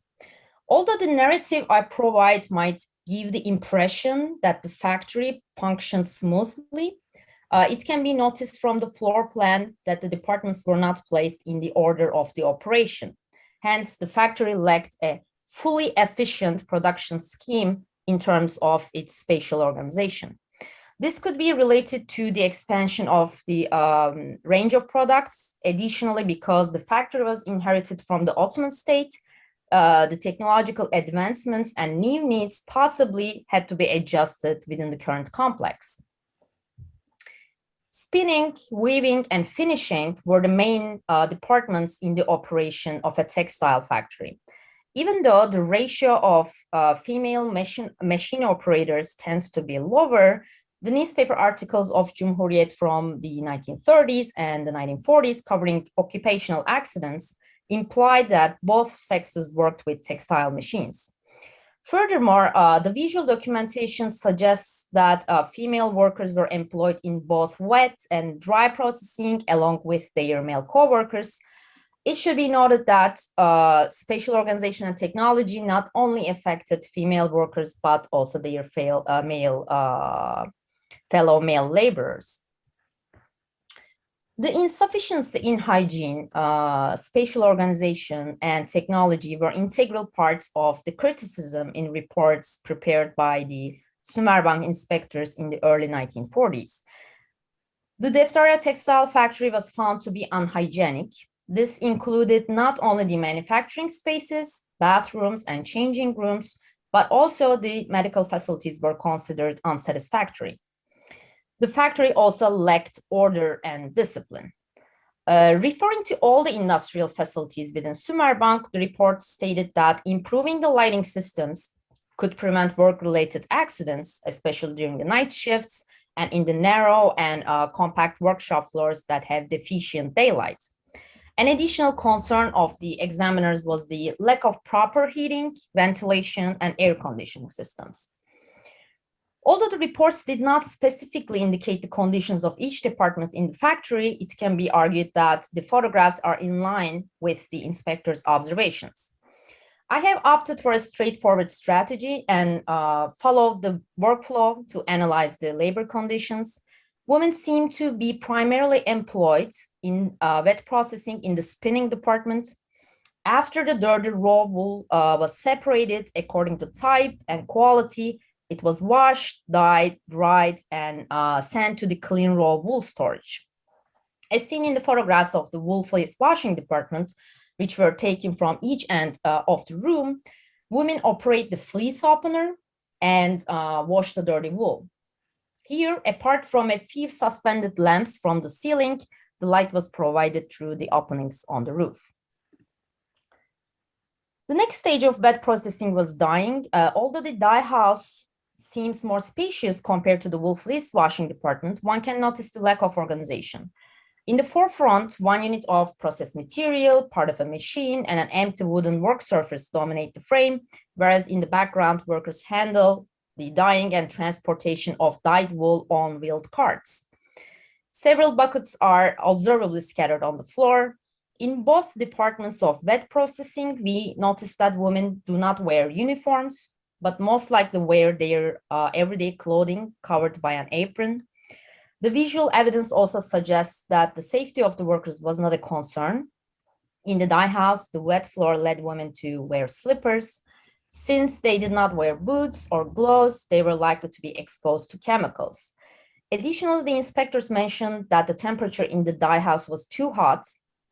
Although the narrative I provide might give the impression that the factory functioned smoothly, it can be noticed from the floor plan that the departments were not placed in the order of the operation. Hence, the factory lacked a fully efficient production scheme in terms of its spatial organization. This could be related to the expansion of the range of products. Additionally, because the factory was inherited from the Ottoman state, the technological advancements and new needs possibly had to be adjusted within the current complex. Spinning, weaving, and finishing were the main departments in the operation of a textile factory. Even though the ratio of female machine operators tends to be lower, the newspaper articles of Cumhuriyet from the 1930s and the 1940s covering occupational accidents implied that both sexes worked with textile machines. Furthermore, the visual documentation suggests that female workers were employed in both wet and dry processing along with their male co-workers. It should be noted that spatial organization and technology not only affected female workers, but also their fellow male laborers. The insufficiency in hygiene, spatial organization, and technology were integral parts of the criticism in reports prepared by the Sümerbank inspectors in the early 1940s. The Defterya textile factory was found to be unhygienic. This included not only the manufacturing spaces, bathrooms, and changing rooms, but also the medical facilities were considered unsatisfactory. The factory also lacked order and discipline. Referring to all the industrial facilities within Sümerbank, the report stated that improving the lighting systems could prevent work-related accidents, especially during the night shifts and in the narrow and compact workshop floors that have deficient daylight. An additional concern of the examiners was the lack of proper heating, ventilation, and air conditioning systems. Although the reports did not specifically indicate the conditions of each department in the factory, it can be argued that the photographs are in line with the inspector's observations. I have opted for a straightforward strategy and followed the workflow to analyze the labor conditions. Women seem to be primarily employed in wet processing in the spinning department. After the dirty raw wool was separated according to type and quality, it was washed, dyed, dried, and sent to the clean raw wool storage. As seen in the photographs of the wool fleece washing department, which were taken from each end of the room, women operate the fleece opener and wash the dirty wool. Here, apart from a few suspended lamps from the ceiling, the light was provided through the openings on the roof. The next stage of wet processing was dyeing. Although the dye house seems more spacious compared to the wool fleece washing department, one can notice the lack of organization. In the forefront, one unit of processed material, part of a machine, and an empty wooden work surface dominate the frame, whereas in the background, workers handle the dyeing and transportation of dyed wool on wheeled carts. Several buckets are observably scattered on the floor. In both departments of wet processing, we notice that women do not wear uniforms, but most likely wear their everyday clothing covered by an apron. The visual evidence also suggests that the safety of the workers was not a concern. In the dye house, the wet floor led women to wear slippers. Since they did not wear boots or gloves, they were likely to be exposed to chemicals. Additionally, the inspectors mentioned that the temperature in the dye house was too hot.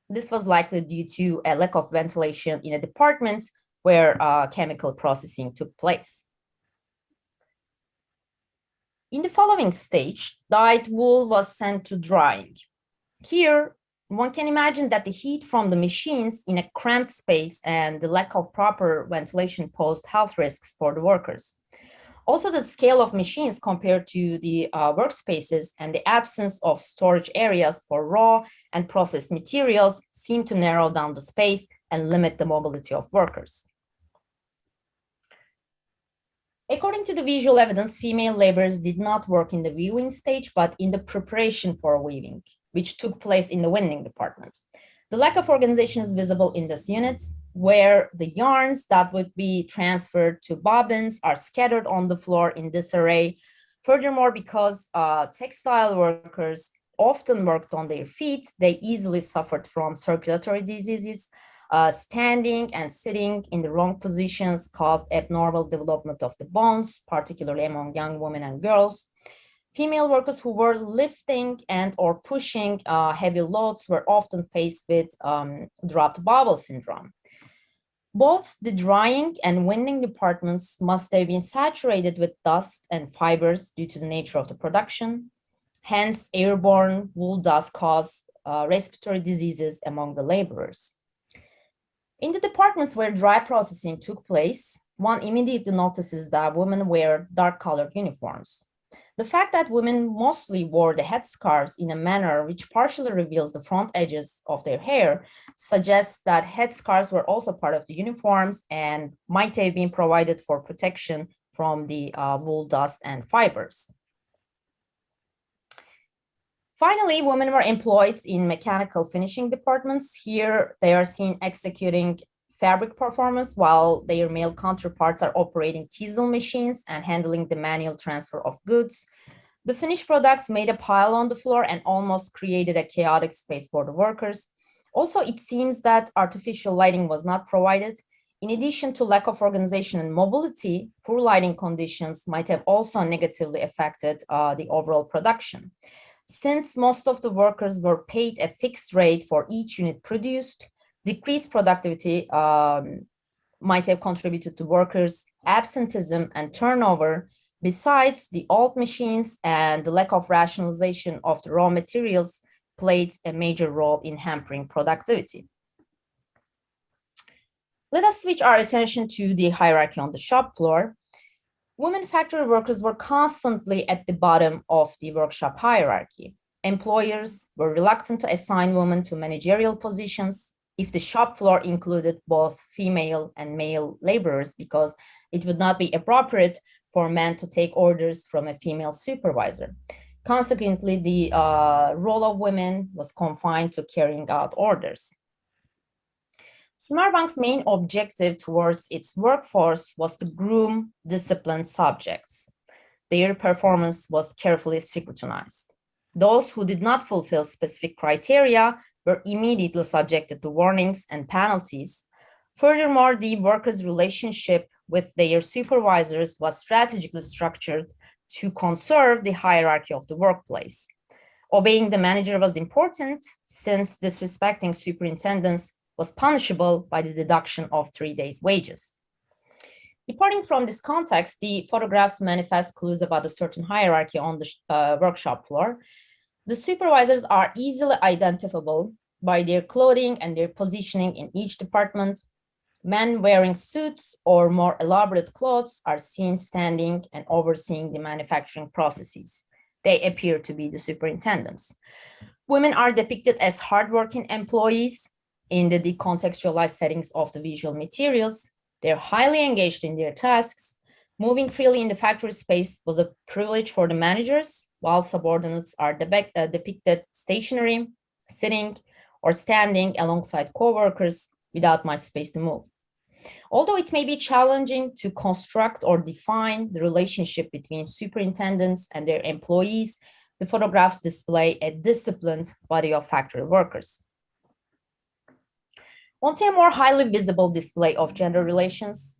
This was likely due to a lack of ventilation in a department where chemical processing took place. In the following stage, dyed wool was sent to drying. Here, one can imagine that the heat from the machines in a cramped space and the lack of proper ventilation posed health risks for the workers. Also, the scale of machines compared to the workspaces and the absence of storage areas for raw and processed materials seem to narrow down the space and limit the mobility of workers. According to the visual evidence, female laborers did not work in the weaving stage, but in the preparation for weaving, which took place in the winding department. The lack of organization is visible in this unit, where the yarns that would be transferred to bobbins are scattered on the floor in disarray. Furthermore, because textile workers often worked on their feet, they easily suffered from circulatory diseases. Standing and sitting in the wrong positions caused abnormal development of the bones, particularly among young women and girls. Female workers who were lifting and or pushing heavy loads were often faced with dropped bowel syndrome. Both the drying and winding departments must have been saturated with dust and fibers due to the nature of the production. Hence, airborne wool dust caused respiratory diseases among the laborers. In the departments where dry processing took place, one immediately notices that women wear dark-colored uniforms. The fact that women mostly wore the headscarves in a manner which partially reveals the front edges of their hair suggests that headscarves were also part of the uniforms and might have been provided for protection from the wool dust and fibers. Finally, women were employed in mechanical finishing departments. Here, they are seen executing fabric performance while their male counterparts are operating teasel machines and handling the manual transfer of goods. The finished products made a pile on the floor and almost created a chaotic space for the workers. Also, it seems that artificial lighting was not provided. In addition to lack of organization and mobility, poor lighting conditions might have also negatively affected the overall production. Since most of the workers were paid a fixed rate for each unit produced, decreased productivity might have contributed to workers' absenteeism and turnover. Besides, the old machines and the lack of rationalization of the raw materials played a major role in hampering productivity. Let us switch our attention to the hierarchy on the shop floor. Women factory workers were constantly at the bottom of the workshop hierarchy. Employers were reluctant to assign women to managerial positions if the shop floor included both female and male laborers, because it would not be appropriate for men to take orders from a female supervisor. Consequently, the role of women was confined to carrying out orders. Sümerbank's main objective towards its workforce was to groom disciplined subjects. Their performance was carefully scrutinized. Those who did not fulfill specific criteria were immediately subjected to warnings and penalties. Furthermore, the workers' relationship with their supervisors was strategically structured to conserve the hierarchy of the workplace. Obeying the manager was important, since disrespecting superintendents was punishable by the deduction of 3 days' wages. Departing from this context, the photographs manifest clues about a certain hierarchy on the workshop floor. The supervisors are easily identifiable by their clothing and their positioning in each department. Men wearing suits or more elaborate clothes are seen standing and overseeing the manufacturing processes. They appear to be the superintendents. Women are depicted as hardworking employees in the decontextualized settings of the visual materials. They're highly engaged in their tasks. Moving freely in the factory space was a privilege for the managers, while subordinates are depicted stationary, sitting, or standing alongside co-workers without much space to move. Although it may be challenging to construct or define the relationship between superintendents and their employees, the photographs display a disciplined body of factory workers. Onto a more highly visible display of gender relations,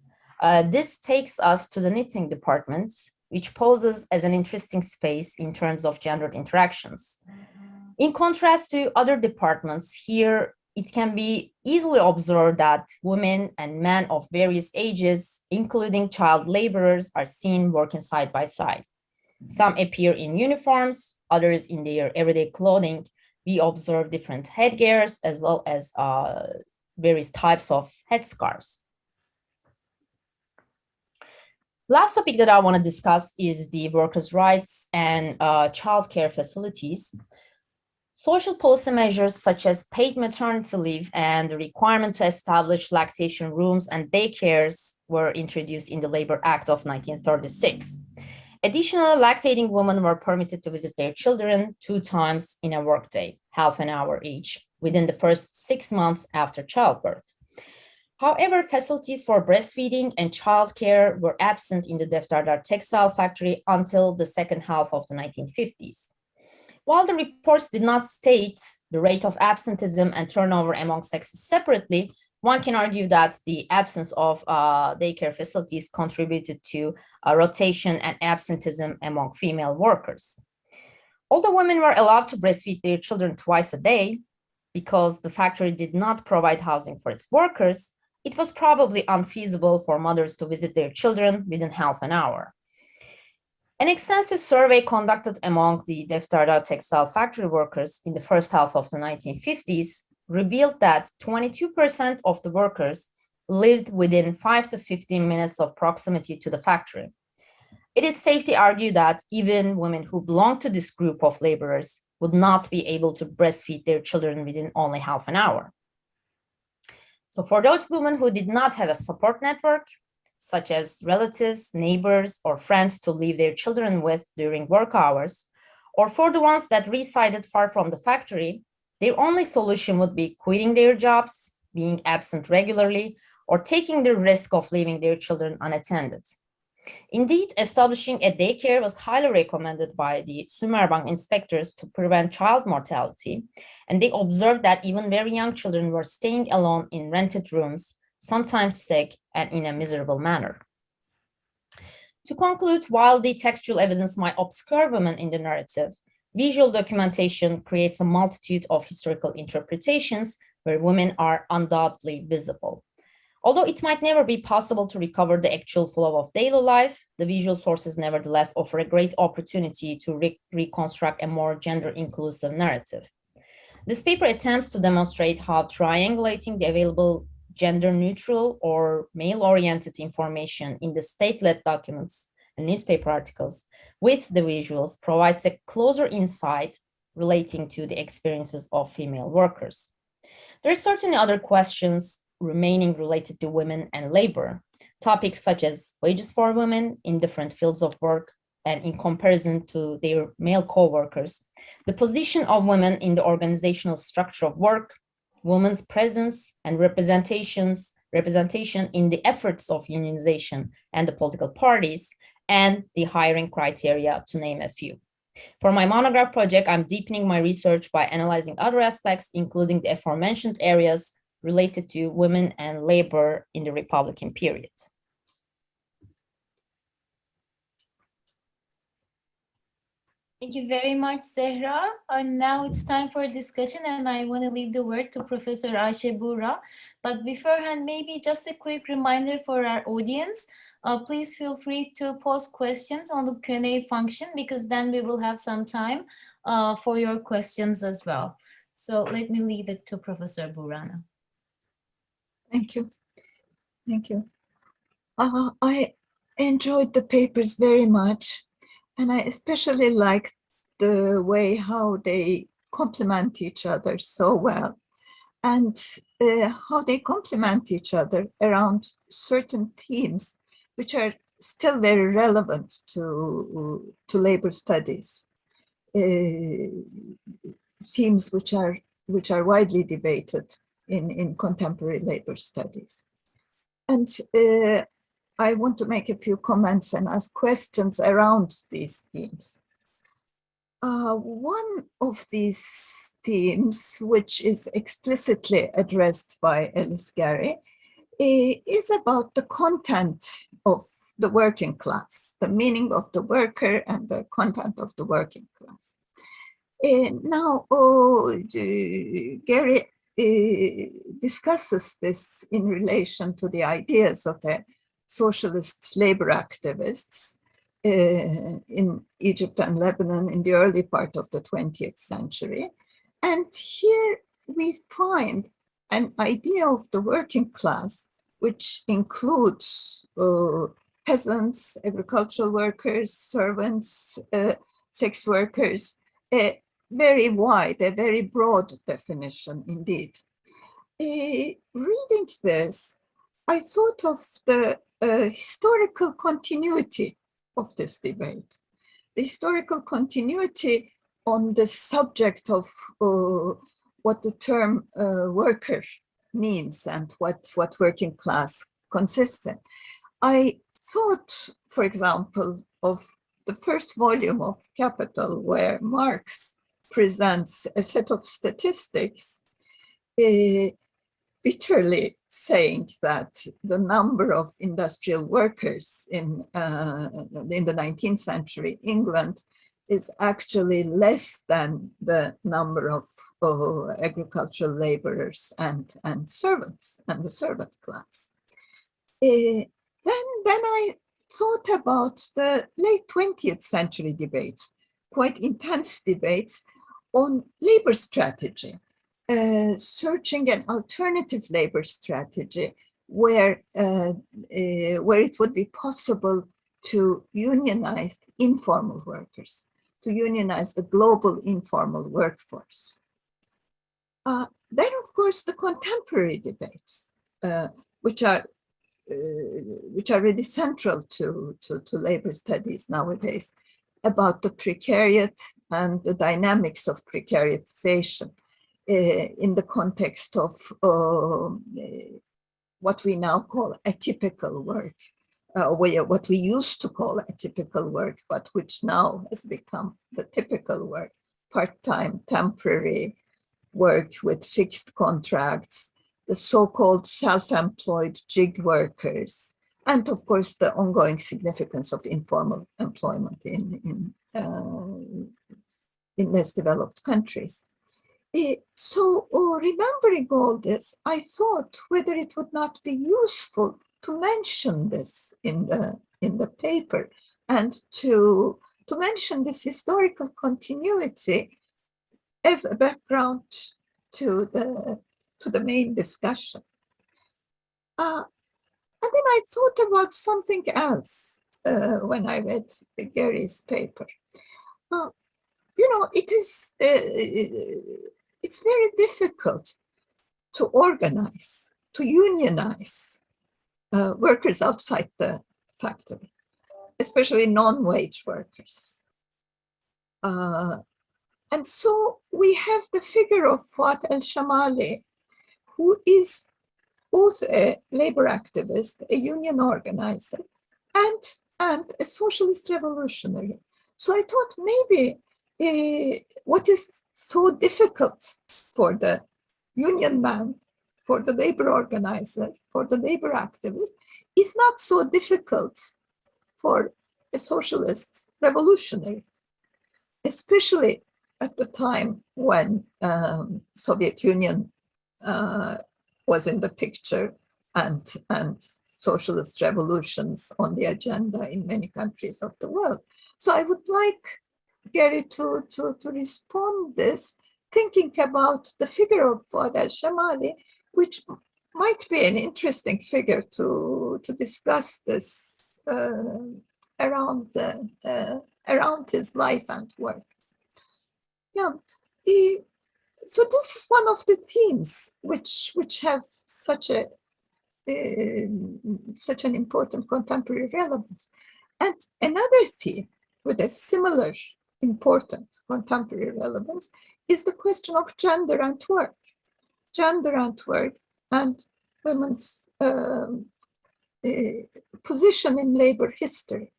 this takes us to the knitting department, which poses as an interesting space in terms of gendered interactions. In contrast to other departments, here it can be easily observed that women and men of various ages, including child laborers, are seen working side by side. Some appear in uniforms, others in their everyday clothing. We observe different headgears as well as various types of headscarves. Last topic that I want to discuss is the workers' rights and childcare facilities. Social policy measures such as paid maternity leave and the requirement to establish lactation rooms and daycares were introduced in the Labor Act of 1936. Additionally, lactating women were permitted to visit their children 2 times in a workday, half an hour each, within the first 6 months after childbirth. However, facilities for breastfeeding and childcare were absent in the Defterdar textile factory until the second half of the 1950s. While the reports did not state the rate of absenteeism and turnover among sexes separately, one can argue that the absence of daycare facilities contributed to rotation and absenteeism among female workers. Although women were allowed to breastfeed their children twice a day, because the factory did not provide housing for its workers, it was probably unfeasible for mothers to visit their children within half an hour. An extensive survey conducted among the Defterda textile factory workers in the first half of the 1950s revealed that 22% of the workers lived within 5 to 15 minutes of proximity to the factory. It is safe to argue that even women who belong to this group of laborers would not be able to breastfeed their children within only half an hour. So for those women who did not have a support network, such as relatives, neighbors, or friends to leave their children with during work hours, or for the ones that resided far from the factory, their only solution would be quitting their jobs, being absent regularly, or taking the risk of leaving their children unattended. Indeed, establishing a daycare was highly recommended by the Sümerbank inspectors to prevent child mortality, and they observed that even very young children were staying alone in rented rooms, sometimes sick and in a miserable manner. To conclude, while the textual evidence might obscure women in the narrative, visual documentation creates a multitude of historical interpretations where women are undoubtedly visible. Although it might never be possible to recover the actual flow of daily life, the visual sources nevertheless offer a great opportunity to reconstruct a more gender-inclusive narrative. This paper attempts to demonstrate how triangulating the available gender-neutral or male-oriented information in the state-led documents and newspaper articles with the visuals provides a closer insight relating to the experiences of female workers. There are certainly other questions remaining related to women and labor, topics such as wages for women in different fields of work and in comparison to their male co-workers, the position of women in the organizational structure of work, women's presence and representation in the efforts of unionization and the political parties, and the hiring criteria, to name a few. For my monograph project, I'm deepening my research by analyzing other aspects, including the aforementioned areas related to women and labor in the Republican period. Thank you very much, Zehra. And now it's time for a discussion, and I want to leave the word to Professor Ayşe Buğra. But beforehand, maybe just a quick reminder for our audience. Please feel free to post questions on the Q&A function, because then we will have some time for your questions as well. So let me leave it to Professor Buğra now. Thank you. Thank you. I enjoyed the papers very much, and I especially liked the way how they complement each other so well, and how they complement each other around certain themes which are still very relevant to labor studies, themes which are widely debated in contemporary labor studies. And I want to make a few comments and ask questions around these themes. One of these themes, which is explicitly addressed by Ellis Garey, is about the content of the working class, the meaning of the worker and the content of the working class. Now, Garey discusses this in relation to the ideas of the socialist labor activists in Egypt and Lebanon in the early part of the 20th century. And here we find an idea of the working class, which includes peasants, agricultural workers, servants, sex workers, very wide, a very broad definition indeed. Reading this, I thought of the historical continuity of this debate, the historical continuity on the subject of what the term worker means and what working class consists in. I thought, for example, of the first volume of Capital, where Marx presents a set of statistics, literally saying that the number of industrial workers in the 19th century England is actually less than the number of agricultural laborers and servants and the servant class. Then I thought about the late 20th century debates, quite intense debates on labor strategy, searching an alternative labor strategy where it would be possible to unionize informal workers, to unionize the global informal workforce. Then, of course, the contemporary debates, which are really central to labor studies nowadays, about the precariat and the dynamics of precariatization in the context of what we now call atypical work, what we used to call atypical work, but which now has become the typical work, part-time, temporary work with fixed contracts, the so-called self-employed gig workers, and of course the ongoing significance of informal employment in less developed countries. So remembering all this, I thought whether it would not be useful to mention this in the paper, and to mention this historical continuity as a background to the main discussion. And then I thought about something else when I read Garey's paper. It's very difficult to organize, to unionize workers outside the factory, especially non-wage workers. And so we have the figure of Fuat el-Shamali, who is both a labor activist, a union organizer, and a socialist revolutionary. So I thought maybe what is so difficult for the union man, for the labor organizer, for the labor activist, is not so difficult for a socialist revolutionary, especially at the time when Soviet Union was in the picture and socialist revolutions on the agenda in many countries of the world. So I would like Garey to respond this, thinking about the figure of Fuat el-Shamali, which might be an interesting figure to discuss this around his life and work. Yeah, so this is one of the themes which have such an important contemporary relevance. And another theme with a similar important contemporary relevance is the question of gender and work and women's position in labor history.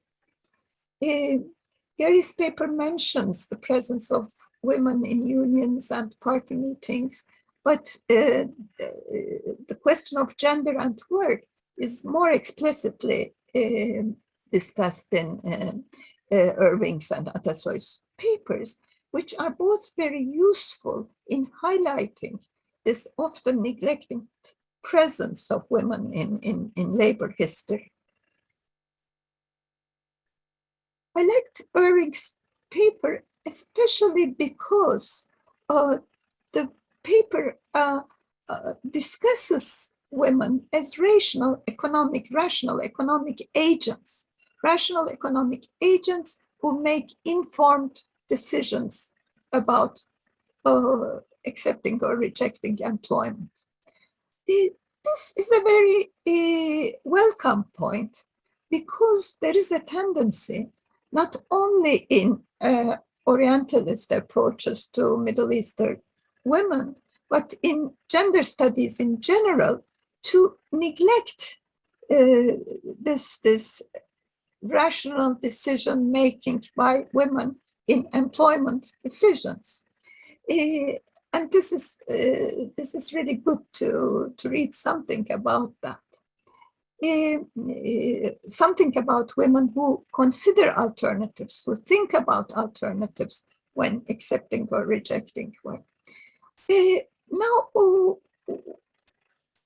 Garey's paper mentions the presence of women in unions and party meetings, but the question of gender and work is more explicitly discussed in Irving's and Atasoy's papers, which are both very useful in highlighting this often neglected presence of women in labor history. I liked Irving's paper especially because the paper discusses women as rational economic agents who make informed decisions about accepting or rejecting employment. This is a very welcome point, because there is a tendency, not only in Orientalist approaches to Middle Eastern women, but in gender studies in general, to neglect this rational decision making by women in employment decisions. And this is really good to read something about that. Something about women who consider alternatives, who think about alternatives when accepting or rejecting work. Now,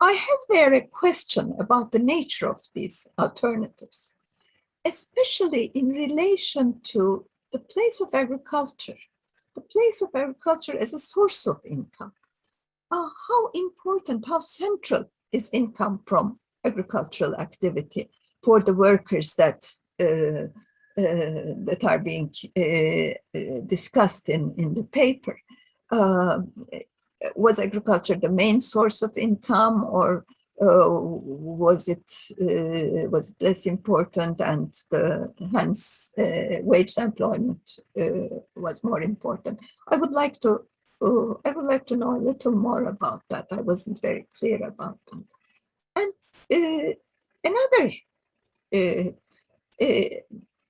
I have there a question about the nature of these alternatives. especially in relation to the place of agriculture. The place of agriculture as a source of income. How important, how central is income from agricultural activity for the workers that are being discussed in the paper? Was agriculture the main source of income, or was it less important, and hence wage employment was more important? I would like to know a little more about that. I wasn't very clear about that. And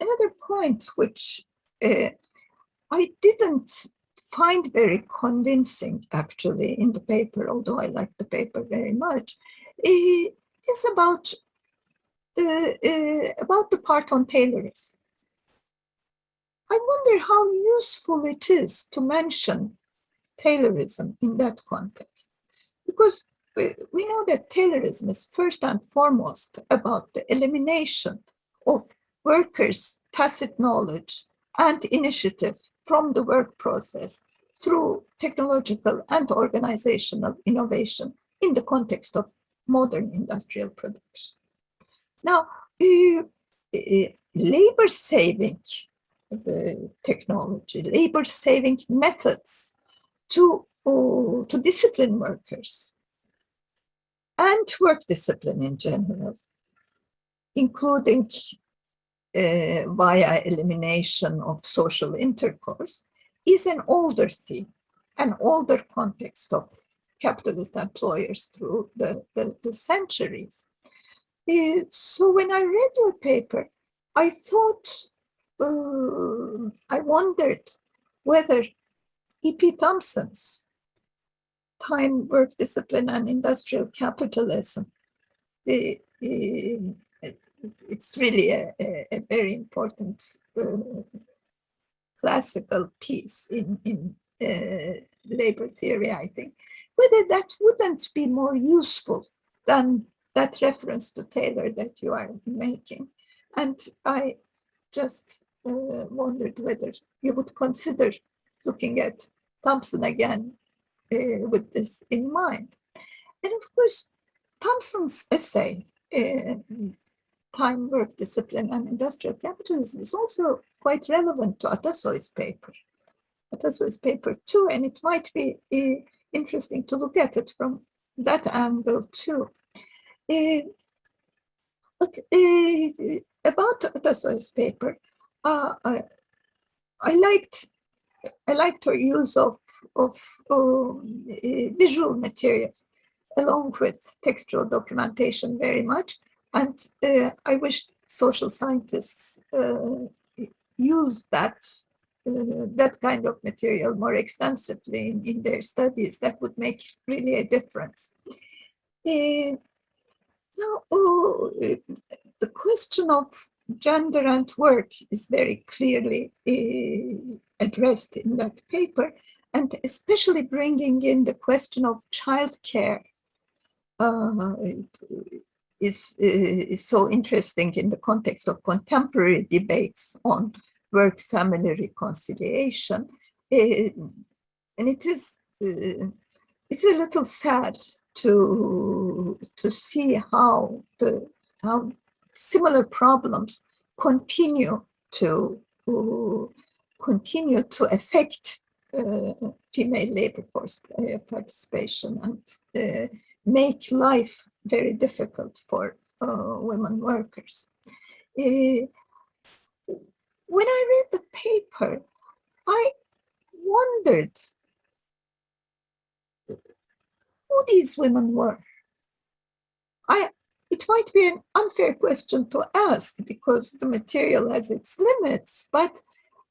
another point which I didn't find very convincing actually in the paper, although I like the paper very much, is about the part on tailorism. I wonder how useful it is to mention tailorism in that context, because we know that tailorism is first and foremost about the elimination of workers' tacit knowledge and initiative from the work process through technological and organizational innovation in the context of modern industrial production. Now, labor-saving technology, labor-saving methods to discipline workers and work discipline in general, including via elimination of social intercourse, is an older theme, an older context of capitalist employers through the centuries. So when I read your paper, I thought, I wondered whether E.P. Thompson's Time, Work Discipline, and Industrial Capitalism, it's really a very important classical piece in labor theory, I think, whether that wouldn't be more useful than that reference to Taylor that you are making. And I just wondered whether you would consider looking at Thompson again with this in mind. And of course, Thompson's essay, Time, Work, Discipline, and Industrial Capitalism, is also quite relevant to Atasoy's paper. Atasoy's paper too, and it might be interesting to look at it from that angle too. But about Atasoy's paper, I liked her use of visual material along with textual documentation very much. And I wish social scientists use that kind of material more extensively in their studies. That would make really a difference. Now, the question of gender and work is very clearly addressed in that paper, and especially bringing in the question of childcare is so interesting in the context of contemporary debates on work-family reconciliation, and it's a little sad to see how similar problems continue to affect female labor force participation and make life very difficult for women workers. When I read the paper, I wondered who these women were. It might be an unfair question to ask because the material has its limits, but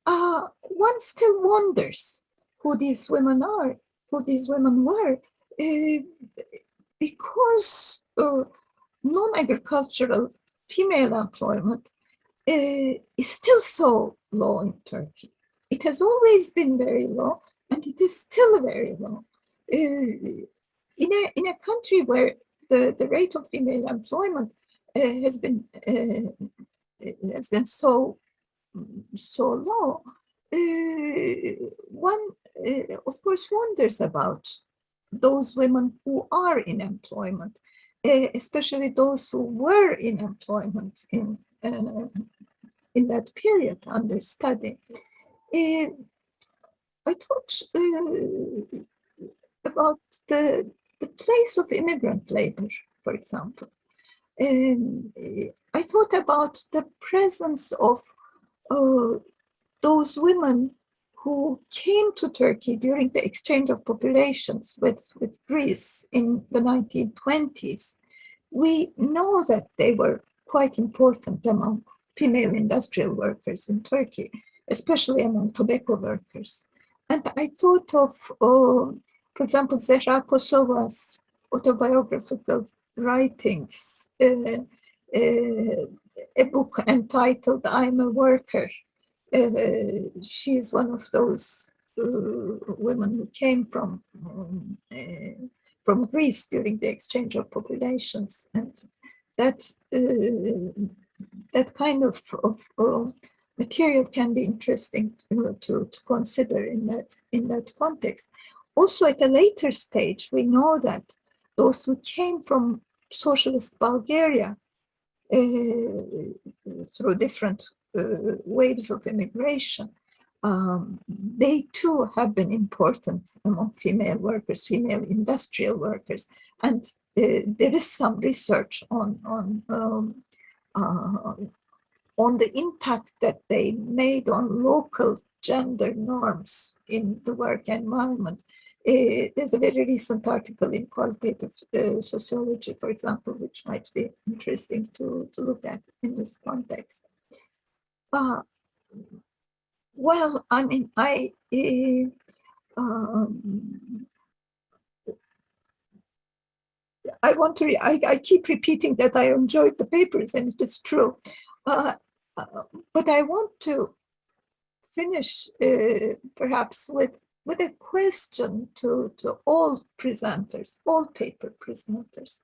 one still wonders who these women are, who these women were, because non-agricultural female employment is still so low in Turkey. It has always been very low, and it is still very low. In a country where the rate of female employment has been has been so low, one of course wonders about those women who are in employment, especially those who were in employment in that period under study. I thought about the place of immigrant labor, for example. I thought about the presence of those women who came to Turkey during the exchange of populations with Greece in the 1920s. We know that they were quite important among female industrial workers in Turkey, especially among tobacco workers. And I thought of, for example, Zehra Kosova's autobiographical writings, a book entitled "I'm a Worker." She is one of those women who came from Greece during the exchange of populations, and that kind of material can be interesting to consider in that context. Also, at a later stage, we know that those who came from socialist Bulgaria through different waves of immigration, they too have been important among female workers, female industrial workers, and there is some research on the impact that they made on local gender norms in the work environment. There's a very recent article in Qualitative Sociology, for example, which might be interesting to look at in this context. Well, I mean, I keep repeating that I enjoyed the papers, and it is true. But I want to finish perhaps with a question to all presenters, all paper presenters.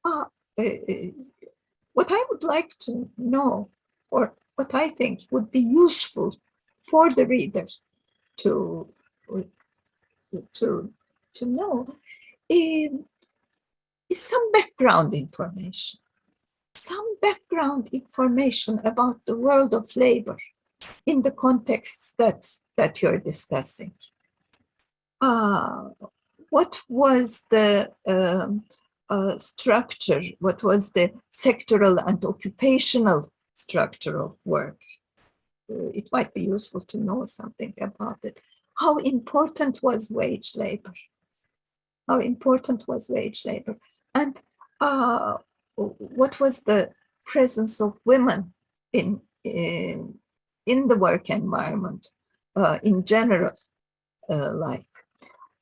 What I would like to know, or what I think would be useful for the reader to know, is some background information. Some background information about the world of labor in the contexts that you're discussing. What was the structure? What was the sectoral and occupational structure of work? It might be useful to know something about it. How important was wage labor? How important was wage labor? And what was the presence of women in the work environment in general, like?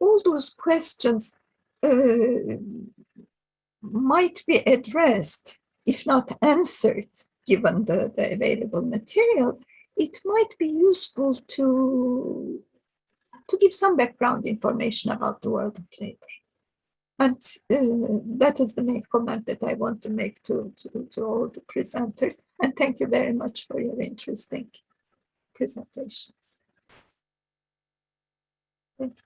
All those questions might be addressed, if not answered, given the available material. It might be useful to give some background information about the world of labor. And that is the main comment that I want to make to all the presenters. And thank you very much for your interesting presentations. Thank you.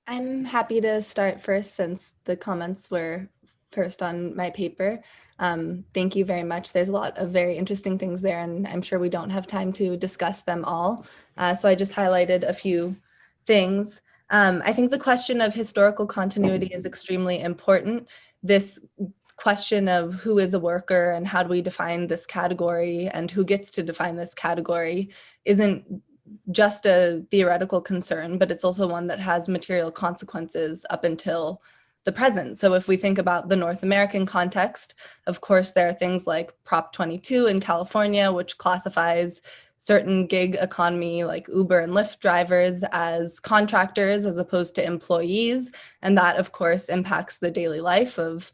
I'm happy to start first since the comments were first on my paper. Thank you very much. There's a lot of very interesting things there, and I'm sure we don't have time to discuss them all. So I just highlighted a few things. I think the question of historical continuity is extremely important. This question of who is a worker and how do we define this category and who gets to define this category isn't just a theoretical concern, but it's also one that has material consequences up until the present. So if we think about the North American context, of course, there are things like Prop 22 in California, which classifies certain gig economy like Uber and Lyft drivers as contractors as opposed to employees. And that, of course, impacts the daily life of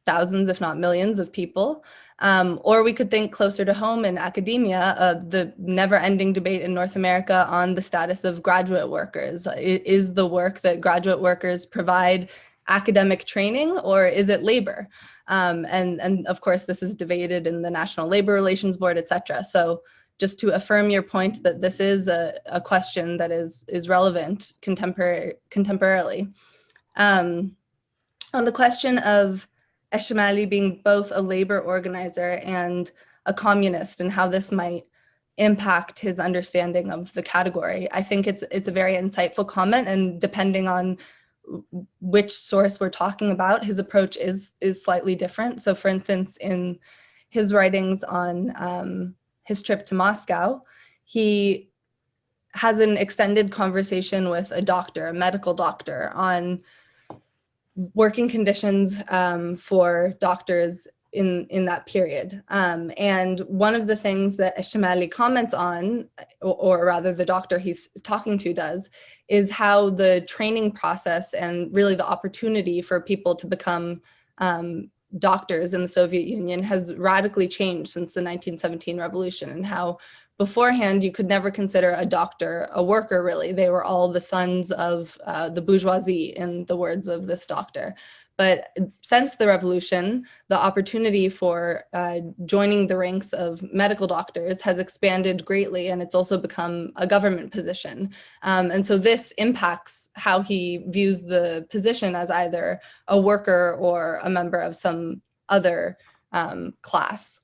thousands, if not millions of people. Or we could think closer to home in academia of the never-ending debate in North America on the status of graduate workers. Is the work that graduate workers provide academic training, or is it labor? And of course, this is debated in the National Labor Relations Board, et cetera. So just to affirm your point that this is a question that is relevant contemporarily. On the question of Eshemali being both a labor organizer and a communist and how this might impact his understanding of the category, I think it's a very insightful comment, and depending on which source we're talking about, his approach is slightly different. So for instance, in his writings on his trip to Moscow, he has an extended conversation with a doctor, a medical doctor, on working conditions for doctors in that period. And one of the things that Eshemali comments on, or rather the doctor he's talking to does, is how the training process and really the opportunity for people to become doctors in the Soviet Union has radically changed since the 1917 revolution, and how beforehand you could never consider a doctor a worker, really. They were all the sons of the bourgeoisie, in the words of this doctor. But since the revolution, the opportunity for joining the ranks of medical doctors has expanded greatly, and it's also become a government position. And so this impacts how he views the position as either a worker or a member of some other class.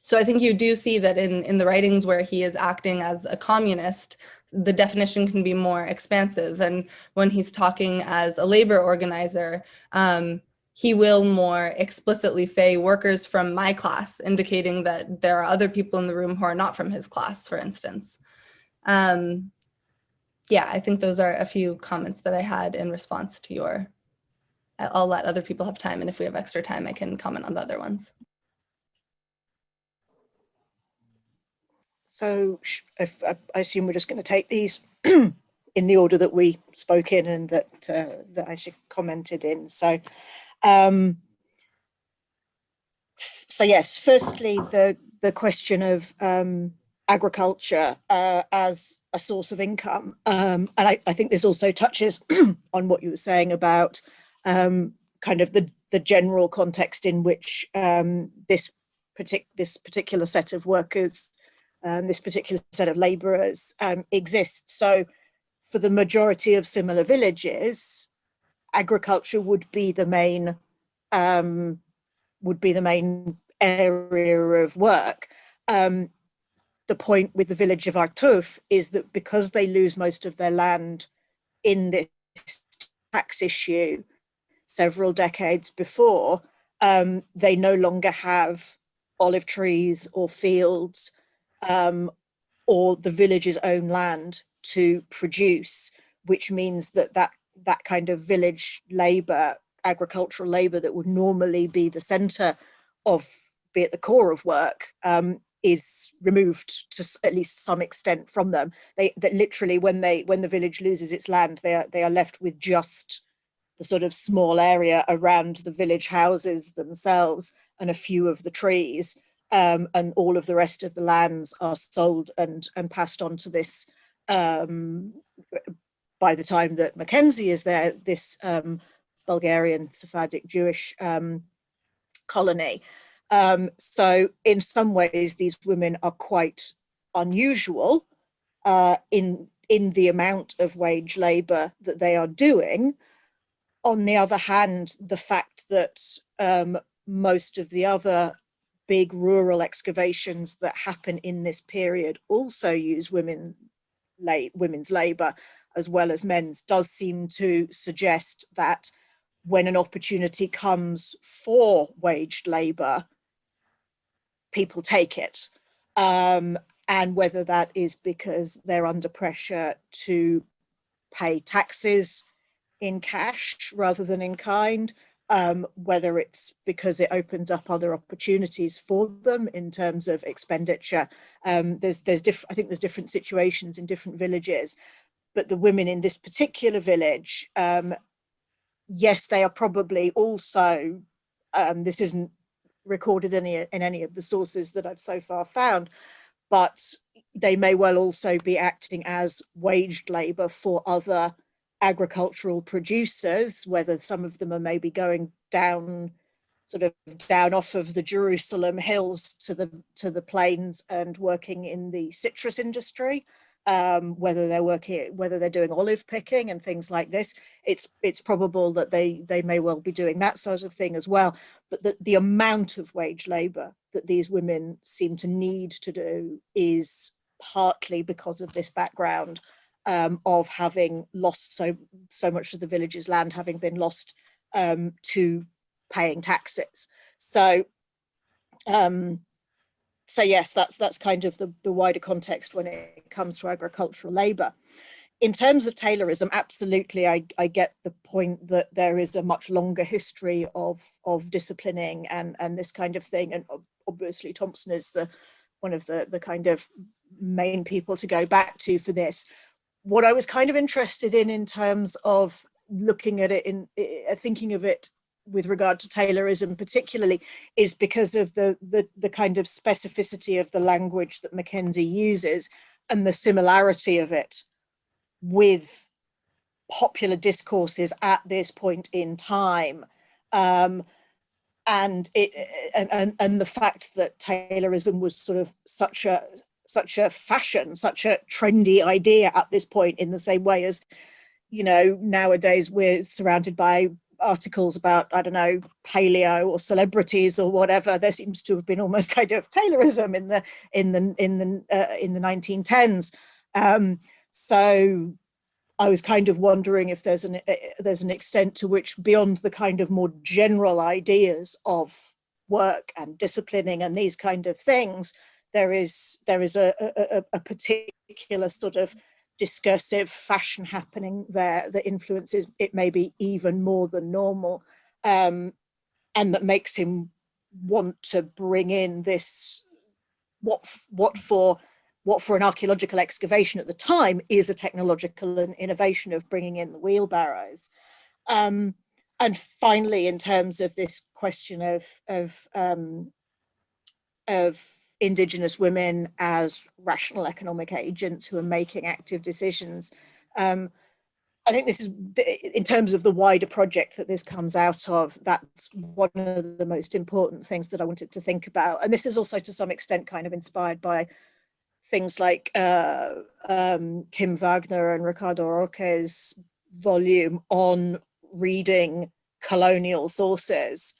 So I think you do see that in the writings where he is acting as a communist, the definition can be more expansive. And when he's talking as a labor organizer, he will more explicitly say workers from my class, indicating that there are other people in the room who are not from his class, for instance. Yeah, I think those are a few comments that I had in response to your, I'll let other people have time, and if we have extra time, I can comment on the other ones. So I assume we're just going to take these in the order that we spoke in and that Ayşe commented in. So, so yes, firstly, the question of agriculture as a source of income. And I think this also touches on what you were saying about kind of the general context in which this particular set of workers, this particular set of laborers exists. So for the majority of similar villages, agriculture would be the main area of work. The point with the village of Artuf is that because they lose most of their land in this tax issue several decades before, they no longer have olive trees or fields or the village's own land to produce, which means that kind of village labor, agricultural labor that would normally be the center of, be at the core of work, is removed to at least some extent from them. That literally, when the village loses its land, they are left with just the sort of small area around the village houses themselves and a few of the trees, and all of the rest of the lands are sold and passed on to this. By the time that Mackenzie is there, this Bulgarian Sephardic Jewish colony. So in some ways, these women are quite unusual in the amount of wage labor that they are doing. On the other hand, the fact that most of the other big rural excavations that happen in this period also use women's labor as well as men's does seem to suggest that when an opportunity comes for waged labor, people take it. And whether that is because they're under pressure to pay taxes in cash rather than in kind, whether it's because it opens up other opportunities for them in terms of expenditure. I think there's different situations in different villages, but the women in this particular village, yes, they are probably also, this isn't recorded in any of the sources that I've so far found, but they may well also be acting as waged labor for other agricultural producers, whether some of them are maybe going down off of the Jerusalem hills to the plains and working in the citrus industry, whether they're doing olive picking and things like this. It's probable that they may well be doing that sort of thing as well. But the amount of wage labor that these women seem to need to do is partly because of this background of having lost so much of the village's land, having been lost to paying taxes. So yes, that's kind of the wider context when it comes to agricultural labor. In terms of Taylorism, absolutely, I get the point that there is a much longer history of disciplining and this kind of thing, and obviously Thompson is one of the kind of main people to go back to for this. What I was kind of interested in terms of looking at it thinking of it with regard to Taylorism particularly, is because of the kind of specificity of the language that Mackenzie uses and the similarity of it with popular discourses at this point in time, and the fact that Taylorism was sort of such a fashion, such a trendy idea at this point, in the same way as, you know, nowadays we're surrounded by articles about, I don't know, paleo or celebrities or whatever. There seems to have been almost kind of Taylorism in the 1910s. So I was kind of wondering if there's an extent to which, beyond the kind of more general ideas of work and disciplining and these kind of things, there is a particular sort of discursive fashion happening there that influences it maybe even more than normal, and that makes him want to bring in this what for an archaeological excavation at the time is a technological innovation of bringing in the wheelbarrows. And finally, in terms of this question of Indigenous women as rational economic agents who are making active decisions, I think this is, in terms of the wider project that this comes out of, that's one of the most important things that I wanted to think about. And this is also to some extent kind of inspired by things like Kim Wagner and Ricardo Roque's volume on reading colonial sources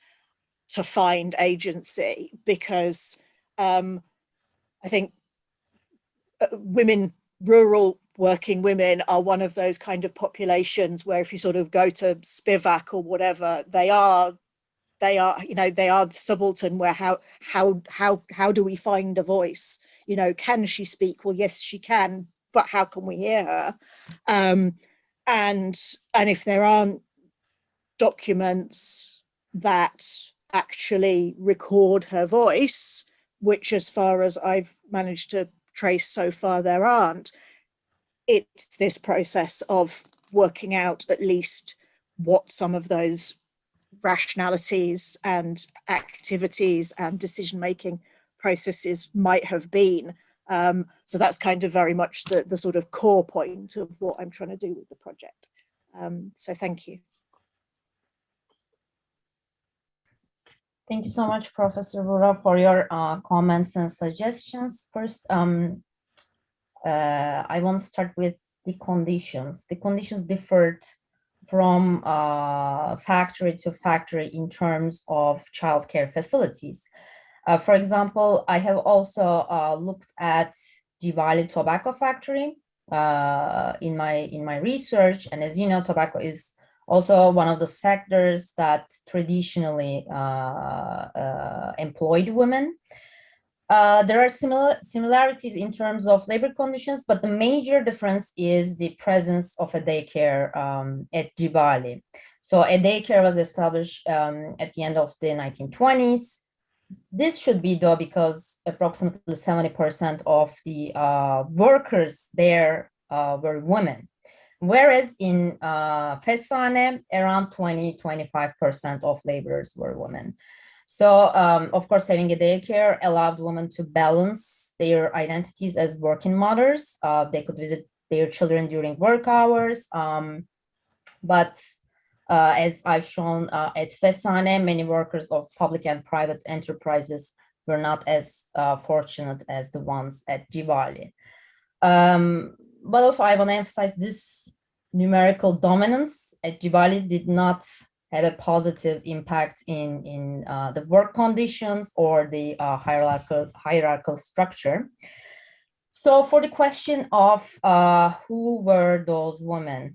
to find agency, because I think rural working women are one of those kind of populations where if you sort of go to Spivak or whatever, they are the subaltern, where how do we find a voice? You know, can she speak? Well, yes, she can, but how can we hear her? And if there aren't documents that actually record her voice, which as far as I've managed to trace so far there aren't, it's this process of working out at least what some of those rationalities and activities and decision-making processes might have been. So that's kind of very much the sort of core point of what I'm trying to do with the project. So thank you. Thank you so much, Professor Buğra, for your comments and suggestions. First, I want to start with the conditions. The conditions differed from factory to factory in terms of childcare facilities. For example, I have also looked at Cibali Tobacco Factory in my research, and as you know, tobacco is also one of the sectors that traditionally employed women. There are similarities in terms of labor conditions, but the major difference is the presence of a daycare at Cibali. So a daycare was established at the end of the 1920s. This should be, though, because approximately 70% of the workers there were women. Whereas in Fesane, around 20-25% of laborers were women. So, of course, having a daycare allowed women to balance their identities as working mothers. They could visit their children during work hours. But as I've shown at Fesane, many workers of public and private enterprises were not as fortunate as the ones at Cibali. But also I want to emphasize this numerical dominance at Cibali did not have a positive impact in the work conditions or the hierarchical structure. So for the question of who were those women,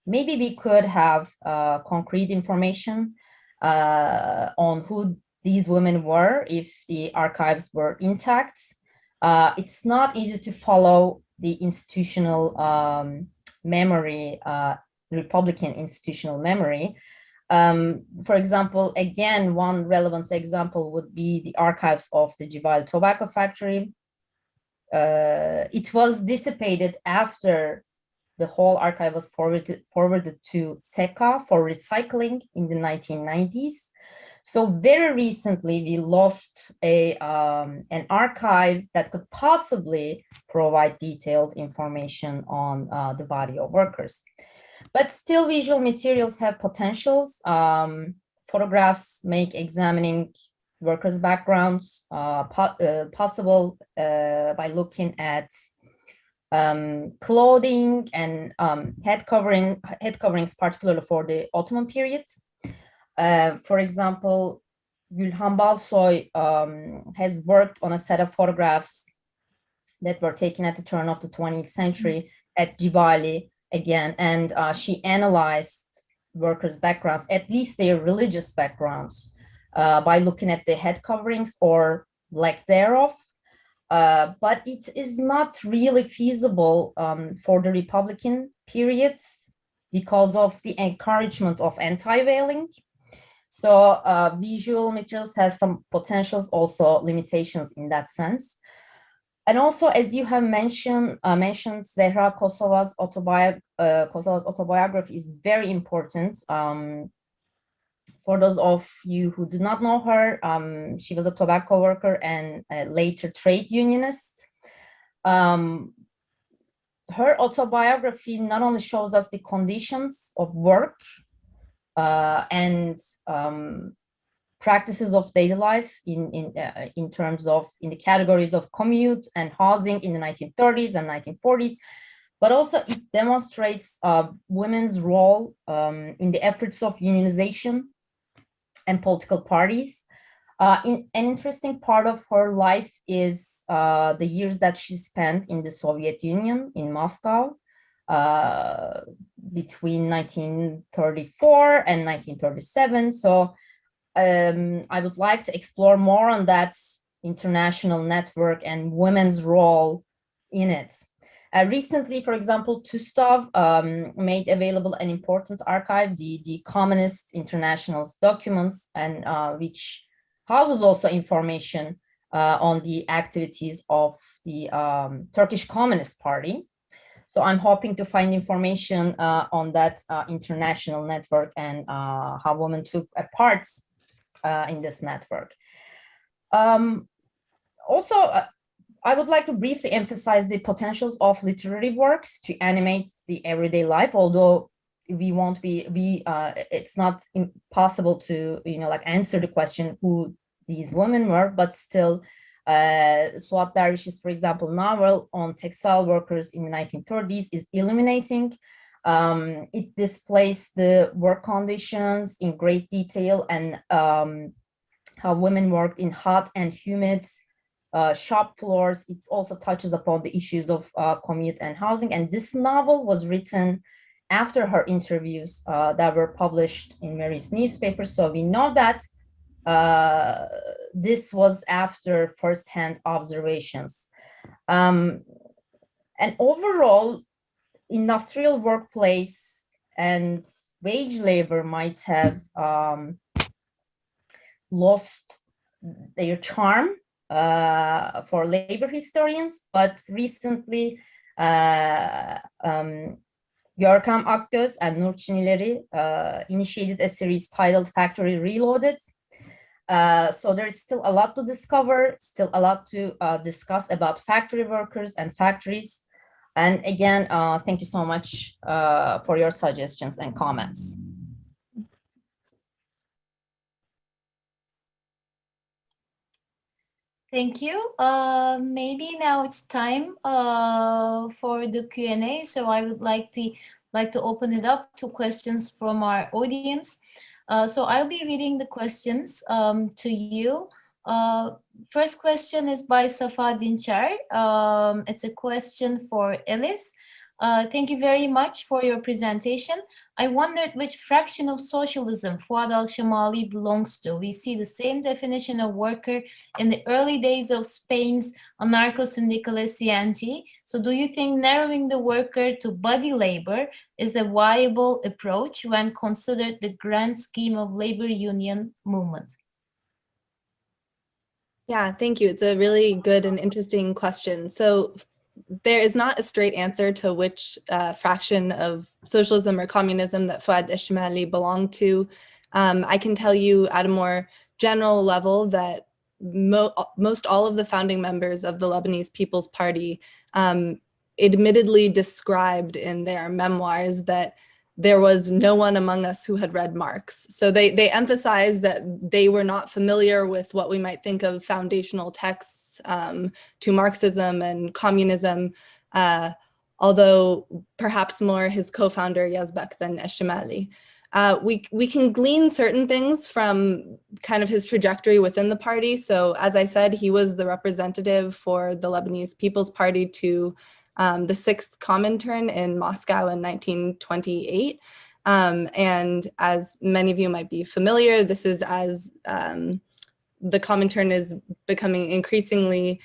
maybe we could have concrete information on who these women were if the archives were intact. It's not easy to follow the institutional memory, Republican institutional memory. For example, again, one relevant example would be the archives of the Cibali tobacco factory. It was dissipated after the whole archive was forwarded to SECA for recycling in the 1990s. So very recently, we lost an archive that could possibly provide detailed information on the body of workers. But still, visual materials have potentials. Photographs make examining workers' backgrounds possible by looking at clothing and head coverings, particularly for the Ottoman period. For example, Gülhan Balsoy has worked on a set of photographs that were taken at the turn of the 20th century at Cibali again, and she analyzed workers' backgrounds, at least their religious backgrounds, by looking at the head coverings or lack thereof. But it is not really feasible for the Republican periods because of the encouragement of anti-veiling. So visual materials have some potentials, also limitations in that sense. And also, as you have mentioned Zehra, Kosova's autobiography is very important. For those of you who do not know her, she was a tobacco worker and a later trade unionist. Her autobiography not only shows us the conditions of work and practices of daily life in terms of in the categories of commute and housing in the 1930s and 1940s, but also it demonstrates women's role in the efforts of unionization and political parties. An interesting part of her life is the years that she spent in the Soviet Union in Moscow between 1934 and 1937. So I would like to explore more on that international network and women's role in it. Recently, for example, Tustov made available an important archive, the Communist International's documents, and which houses also information on the activities of the Turkish Communist Party. So I'm hoping to find information on that international network and how women took a part in this network. Also, I would like to briefly emphasize the potentials of literary works to animate the everyday life, although we won't be, it's not impossible to, answer the question who these women were, but still, Suat Dervish's, for example, novel on textile workers in the 1930s is illuminating. It displays the work conditions in great detail and how women worked in hot and humid shop floors. It also touches upon the issues of commute and housing. And this novel was written after her interviews that were published in various newspapers. So we know that this was after firsthand observations. And overall, industrial workplace and wage labor might have lost their charm for labor historians, but recently Görkem Akgöz and Nur Çinileri initiated a series titled Factory Reloaded, So there is still a lot to discover, still a lot to discuss about factory workers and factories. And again, thank you so much for your suggestions and comments. Thank you. Maybe now it's time for the Q&A. So I would like to open it up to questions from our audience. So I'll be reading the questions to you. First question is by Safa Dinçer. It's a question for Ellis. Thank you very much for your presentation. I wondered which fraction of socialism Fuad al-Shamali belongs to. We see the same definition of worker in the early days of Spain's anarcho-syndicalist CNT. So do you think narrowing the worker to body labor is a viable approach when considered the grand scheme of labor union movement? Yeah, thank you. It's a really good and interesting question. So there is not a straight answer to which fraction of socialism or communism that Fuad al-Shamali belonged to. I can tell you at a more general level that most all of the founding members of the Lebanese People's Party admittedly described in their memoirs that there was no one among us who had read Marx. So they emphasized that they were not familiar with what we might think of foundational texts to Marxism and communism, although perhaps more his co-founder Yazbek than al-Shamali. We can glean certain things from kind of his trajectory within the party. So as I said, he was the representative for the Lebanese People's Party to the 6th Comintern in Moscow in 1928. And as many of you might be familiar, this is as the Comintern is becoming increasingly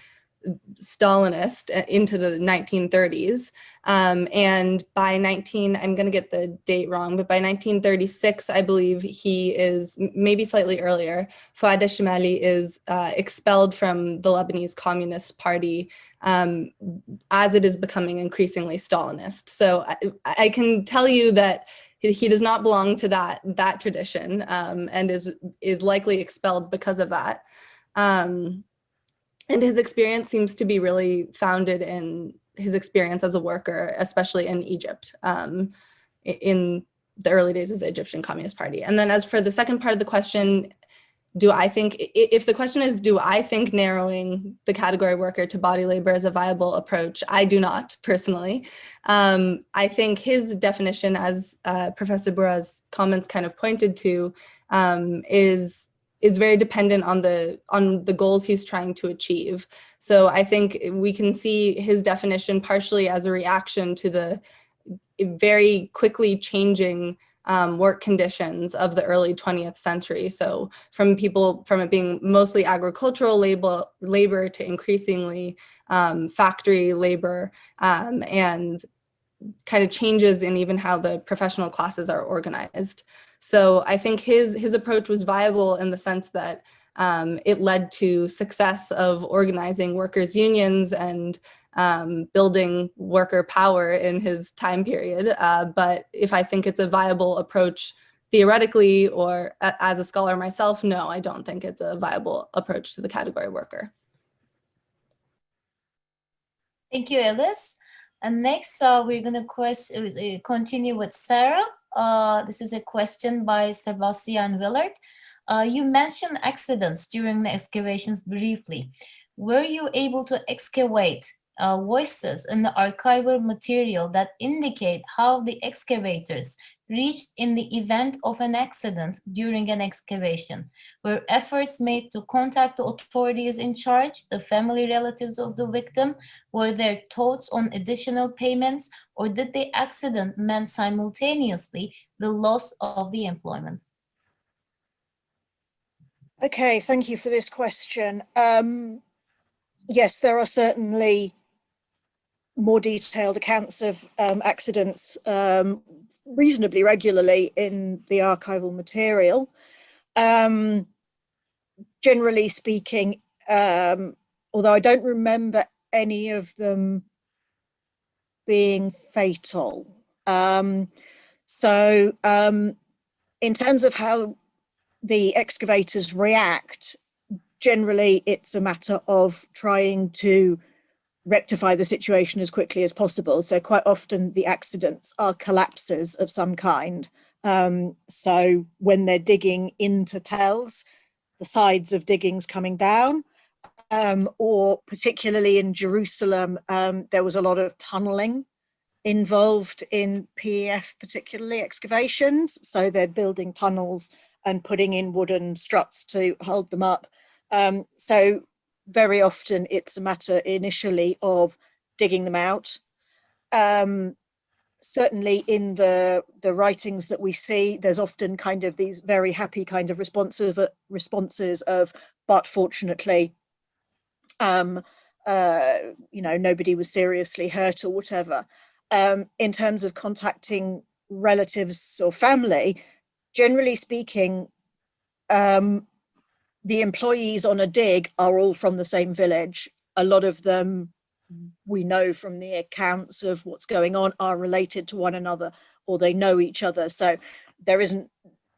Stalinist into the 1930s. And by I'm going to get the date wrong, but by 1936, I believe he is, maybe slightly earlier, Fuad al-Shamali is expelled from the Lebanese Communist Party as it is becoming increasingly Stalinist. So I can tell you that he does not belong to that tradition and is likely expelled because of that. And his experience seems to be really founded in his experience as a worker, especially in Egypt, in the early days of the Egyptian Communist Party. And then as for the second part of the question, if the question is, do I think narrowing the category worker to body labor is a viable approach? I do not, personally. I think his definition, as Professor Buğra's comments kind of pointed to, is very dependent on the goals he's trying to achieve. So I think we can see his definition partially as a reaction to the very quickly changing work conditions of the early 20th century. So from it being mostly agricultural labor to increasingly factory labor, and kind of changes in even how the professional classes are organized. So I think his approach was viable in the sense that it led to success of organizing workers' unions and building worker power in his time period. But if I think it's a viable approach theoretically or as a scholar myself, no, I don't think it's a viable approach to the category worker. Thank you, Ellis. And next, we're going to continue with Sarah. This is a question by Sebastian Willard. You mentioned accidents during the excavations briefly. Were you able to excavate voices in the archival material that indicate how the excavators reached in the event of an accident during an excavation? Were efforts made to contact the authorities in charge, the family relatives of the victim? Were there thoughts on additional payments, or did the accident mean simultaneously the loss of the employment? Okay, thank you for this question. Yes, there are certainly more detailed accounts of accidents reasonably regularly in the archival material. Generally speaking, although I don't remember any of them being fatal. In terms of how the excavators react, generally it's a matter of trying to rectify the situation as quickly as possible. So quite often the accidents are collapses of some kind. So when they're digging into tells, the sides of diggings coming down, or particularly in Jerusalem, there was a lot of tunneling involved in PEF, particularly excavations. So they're building tunnels and putting in wooden struts to hold them up. So very often it's a matter initially of digging them out. Certainly in the writings that we see, there's often kind of these very happy kind of responses of, but fortunately, you know, nobody was seriously hurt or whatever. In terms of contacting relatives or family, generally speaking, the employees on a dig are all from the same village. A lot of them, we know from the accounts of what's going on, are related to one another, or they know each other. So there isn't,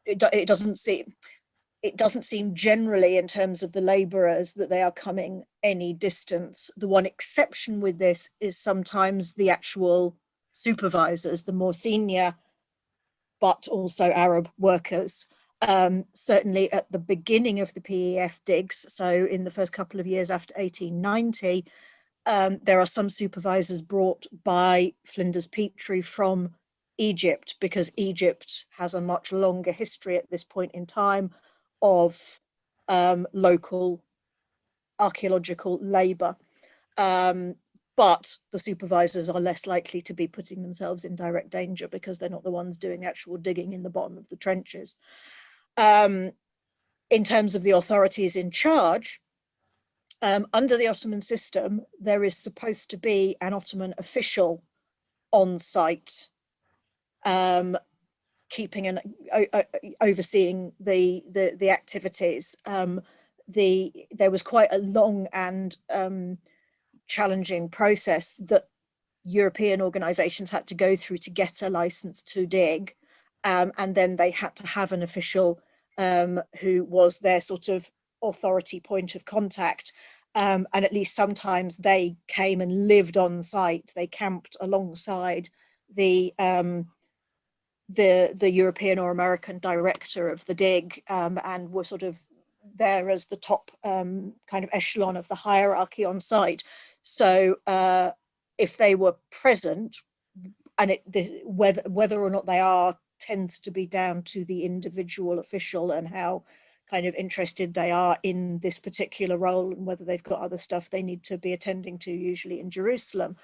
it doesn't seem generally in terms of the laborers that they are coming any distance. The one exception with this is sometimes the actual supervisors, the more senior, but also Arab workers. Certainly at the beginning of the PEF digs, so in the first couple of years after 1890, there are some supervisors brought by Flinders Petrie from Egypt, because Egypt has a much longer history at this point in time of local archaeological labor. But the supervisors are less likely to be putting themselves in direct danger because they're not the ones doing the actual digging in the bottom of the trenches. In terms of the authorities in charge, under the Ottoman system, there is supposed to be an Ottoman official on site, keeping and overseeing the activities. There was quite a long and challenging process that European organizations had to go through to get a license to dig, and then they had to have an official who was their sort of authority point of contact, and at least sometimes they came and lived on site. They camped alongside the European or American director of the dig, and were sort of there as the top kind of echelon of the hierarchy on site. So if they were present, and whether or not they are tends to be down to the individual official and how kind of interested they are in this particular role, and whether they've got other stuff they need to be attending to, usually in Jerusalem.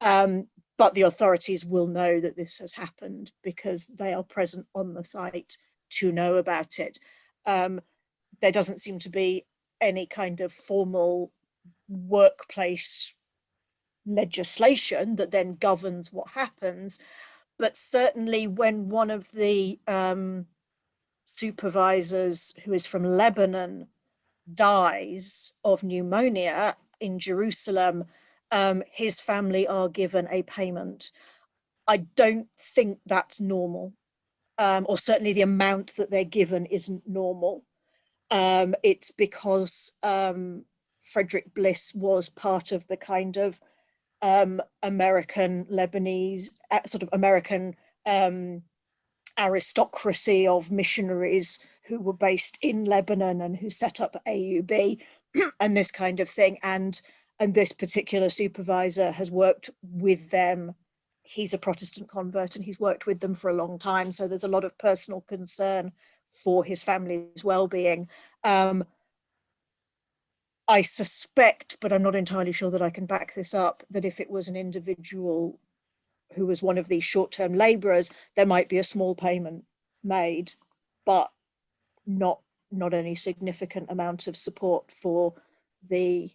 But the authorities will know that this has happened because they are present on the site to know about it. There doesn't seem to be any kind of formal workplace legislation that then governs what happens, but certainly when one of the supervisors, who is from Lebanon, dies of pneumonia in Jerusalem, his family are given a payment. I don't think that's normal, or certainly the amount that they're given isn't normal. It's because Frederick Bliss was part of the kind of American Lebanese, sort of American aristocracy of missionaries who were based in Lebanon and who set up AUB and this kind of thing. And this particular supervisor has worked with them. He's a Protestant convert and he's worked with them for a long time. So there's a lot of personal concern for his family's well-being. I suspect, but I'm not entirely sure that I can back this up, that if it was an individual who was one of these short-term laborers, there might be a small payment made, but not any significant amount of support for the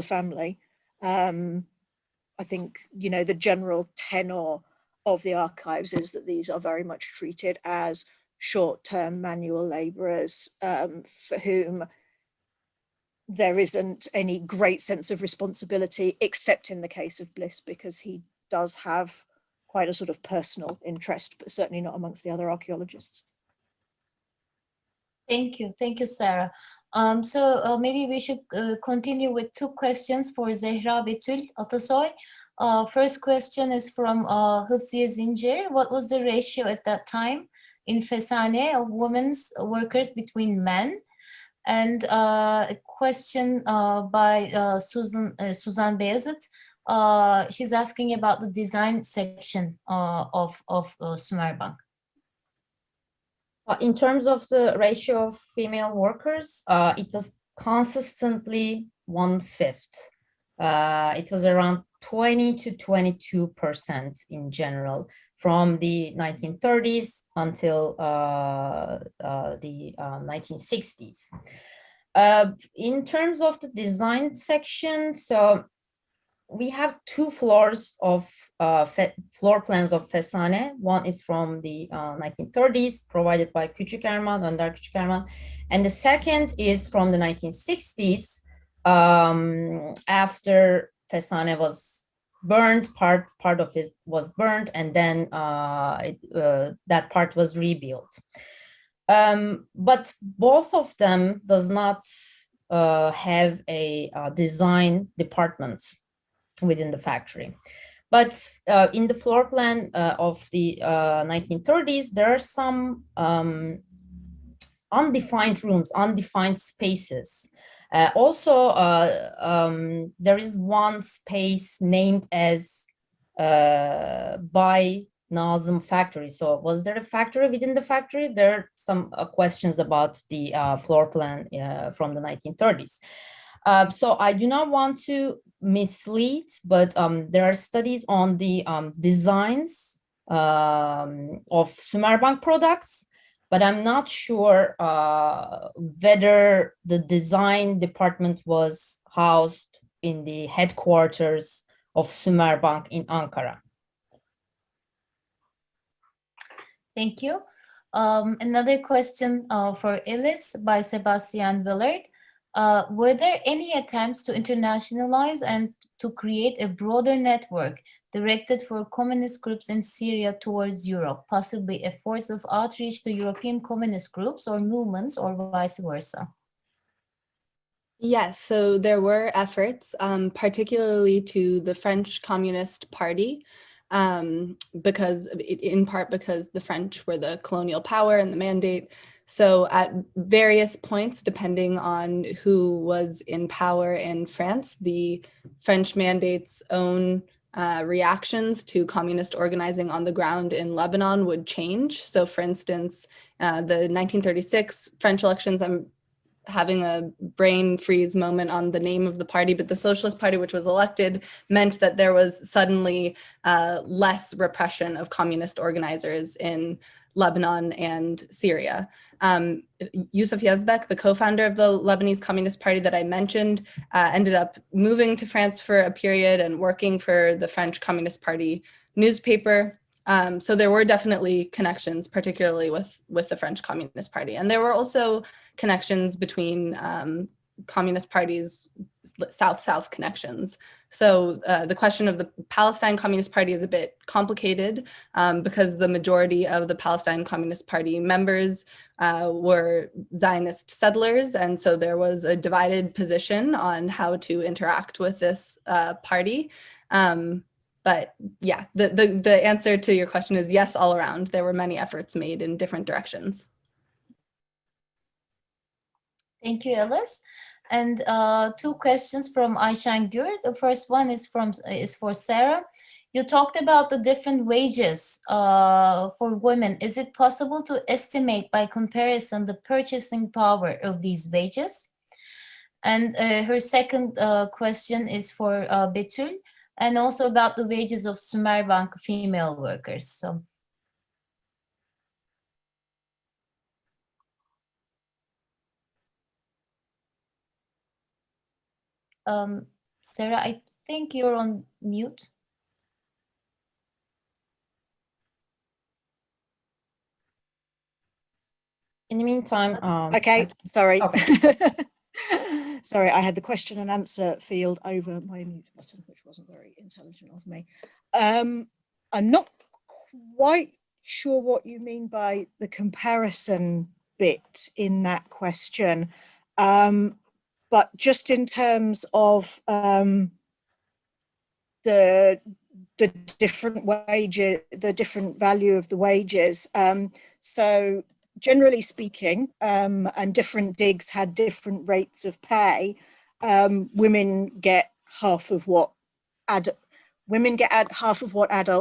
family. I think, you know, the general tenor of the archives is that these are very much treated as short-term manual laborers, for whom there isn't any great sense of responsibility, except in the case of Bliss, because he does have quite a sort of personal interest, but certainly not amongst the other archaeologists. Thank you, Sarah. Maybe we should continue with two questions for Zehra, Betül, Atasoy. First question is from Hıfziye Zincir. What was the ratio at that time in Fesane of women's workers between men? And a question by Suzan Beyazıt. She's asking about the design section of Sümerbank. In terms of the ratio of female workers, it was consistently 1/5. It was around 20 to 22% in general from the 1930s until the 1960s. In terms of the design section, so we have two floors of floor plans of Fesane. One is from the 1930s, provided by Küçükerman, Önder Küçükerman, and the second is from the 1960s, after Fesane was burned, part of it was burned, and then that part was rebuilt. But both of them does not have a design department within the factory. But in the floor plan of the 1930s, there are some undefined rooms, undefined spaces. Also, there is one space named as by Nazım factory. So was there a factory within the factory? There are some questions about the floor plan from the 1930s. So I do not want to mislead, but there are studies on the designs of Sümerbank products, but I'm not sure whether the design department was housed in the headquarters of Sümerbank in Ankara. Thank you. Another question for Ellis by Sebastian Willard. Were there any attempts to internationalize and to create a broader network directed for communist groups in Syria towards Europe, possibly efforts of outreach to European communist groups or movements or vice versa? Yes, so there were efforts, particularly to the French Communist Party, because in part because the French were the colonial power and the mandate. So at various points, depending on who was in power in France, the French mandate's own reactions to communist organizing on the ground in Lebanon would change. So for instance, the 1936 French elections, I'm having a brain freeze moment on the name of the party, but the Socialist Party, which was elected, meant that there was suddenly less repression of communist organizers in Lebanon and Syria. Yusuf Yazbek, the co-founder of the Lebanese Communist Party that I mentioned, ended up moving to France for a period and working for the French Communist Party newspaper. So there were definitely connections, particularly with the French Communist Party. And there were also connections between communist parties, South-South connections. So the question of the Palestine Communist Party is a bit complicated because the majority of the Palestine Communist Party members were Zionist settlers. And so there was a divided position on how to interact with this party. But yeah, the answer to your question is yes, all around. There were many efforts made in different directions. Thank you, Ellis. And two questions from Ayşe and Gür. The first one is for Sarah. You talked about the different wages for women. Is it possible to estimate by comparison the purchasing power of these wages? And her second question is for Betül, and also about the wages of Sümerbank female workers. So. Sarah, I think you're on mute. In the meantime, okay, sorry. Okay. Sorry, I had the question and answer field over my mute button, which wasn't very intelligent of me. I'm not quite sure what you mean by the comparison bit in that question. But just in terms of the different wages, the different value of the wages. So generally speaking, and different digs had different rates of pay. Women get half of what adult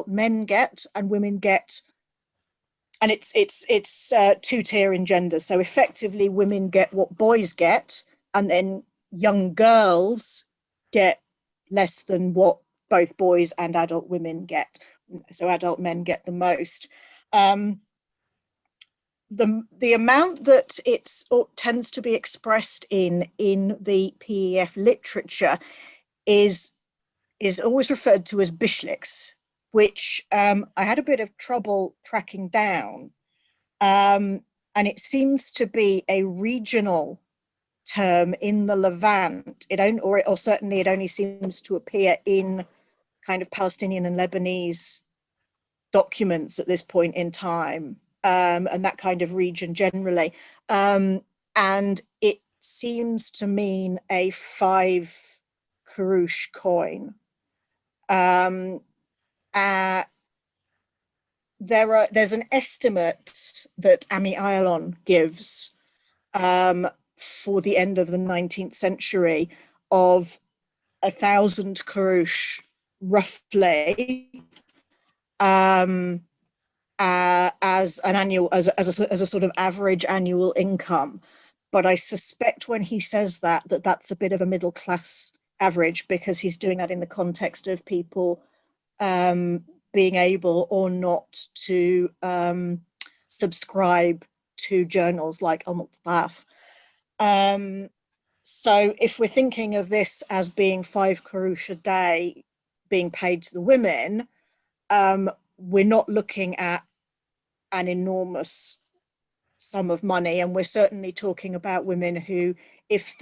men get, and women get, and it's two-tier in gender. So effectively, women get what boys get, and then young girls get less than what both boys and adult women get. So adult men get the most. The amount that it tends to be expressed in the PEF literature is always referred to as bishliks, which I had a bit of trouble tracking down. And it seems to be a regional term in the Levant. Or certainly it only seems to appear in kind of Palestinian and Lebanese documents at this point in time, and that kind of region generally. And it seems to mean a 5 kurush coin. There's an estimate that Ami Ayalon gives for the end of the 19th century of 1,000 kurush roughly, as an annual, as a sort of average annual income. But I suspect when he says that that's a bit of a middle class average, because he's doing that in the context of people being able or not to subscribe to journals like Al-Muqtaf. So if we're thinking of this as being 5 kurush a day being paid to the women, we're not looking at an enormous sum of money, and we're certainly talking about women who, if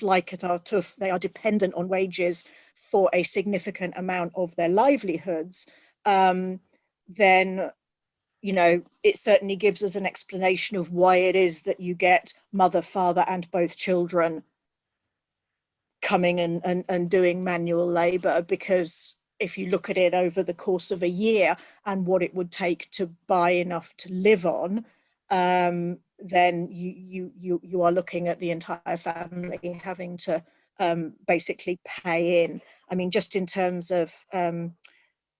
like at Artuf, they are dependent on wages for a significant amount of their livelihoods, then, you know, it certainly gives us an explanation of why it is that you get mother, father, and both children coming and doing manual labor. Because if you look at it over the course of a year and what it would take to buy enough to live on, then you are looking at the entire family having to basically pay in. I mean, just in terms of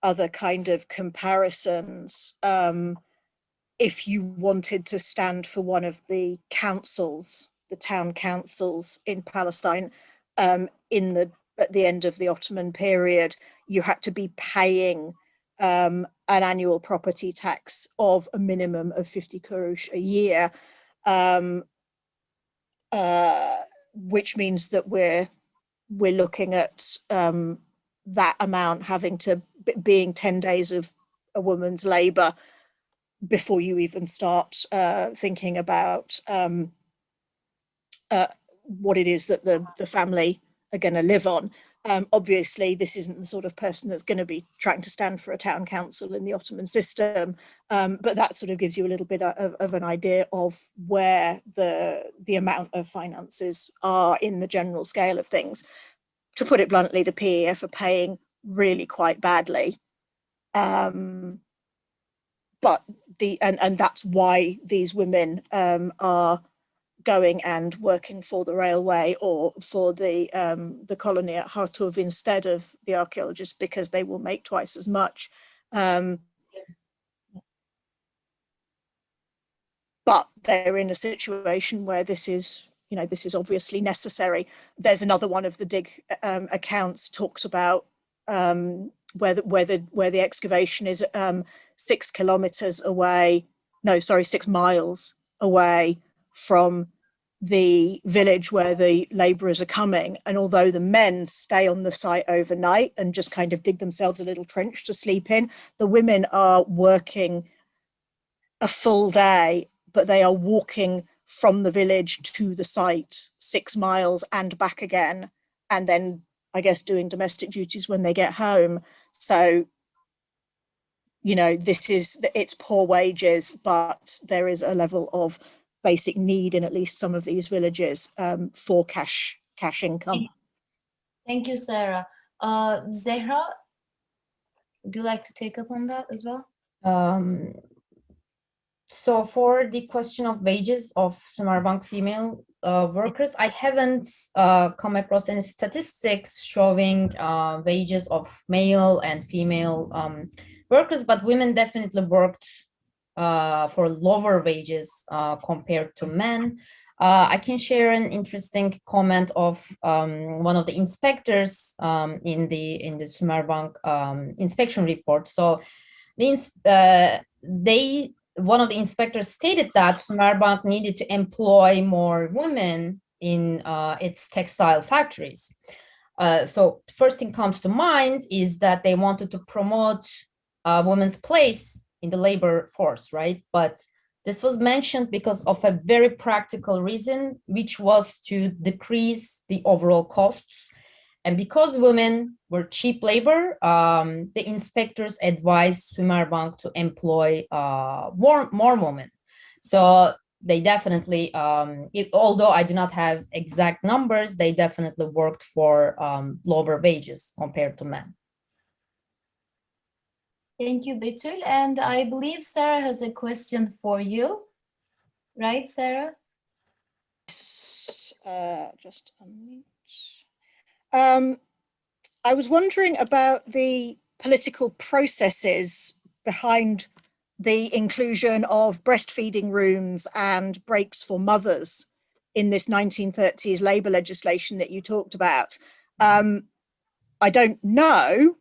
other kind of comparisons, if you wanted to stand for one of the councils, the town councils in Palestine, at the end of the Ottoman period, you had to be paying an annual property tax of a minimum of 50 kurush a year, which means that we're looking at that amount having to being 10 days of a woman's labor before you even start thinking about what it is that the family are going to live on. Obviously, this isn't the sort of person that's going to be trying to stand for a town council in the Ottoman system, but that sort of gives you a little bit of an idea of where the amount of finances are in the general scale of things. To put it bluntly, the PEF are paying really quite badly. But that's why these women are going and working for the railway or for the colony at Hartov instead of the archaeologists, because they will make twice as much. But they're in a situation where this is obviously necessary. There's another one of the dig accounts talks about where the excavation is 6 kilometers away. No, sorry, 6 miles away from the village where the laborers are coming. And although the men stay on the site overnight and just kind of dig themselves a little trench to sleep in, the women are working a full day, but they are walking from the village to the site 6 miles and back again, and then I guess doing domestic duties when they get home. So, you know, it's poor wages, but there is a level of basic need in at least some of these villages for cash income. Thank you, Sarah. Zehra, would you like to take up on that as well? So for the question of wages of Sümerbank female workers, I haven't come across any statistics showing wages of male and female workers, but women definitely worked for lower wages compared to men. I can share an interesting comment of one of the inspectors in the Sümerbank inspection report. So one of the inspectors stated that Sümerbank needed to employ more women in its textile factories. So the first thing comes to mind is that they wanted to promote women's place in the labor force, right? But this was mentioned because of a very practical reason, which was to decrease the overall costs. And because women were cheap labor, the inspectors advised Sümerbank to employ more women. So they definitely, although I do not have exact numbers, they definitely worked for lower wages compared to men. Thank you, Betül. And I believe Sarah has a question for you. Right, Sarah? Just unmute. I was wondering about the political processes behind the inclusion of breastfeeding rooms and breaks for mothers in this 1930s labour legislation that you talked about. I don't know,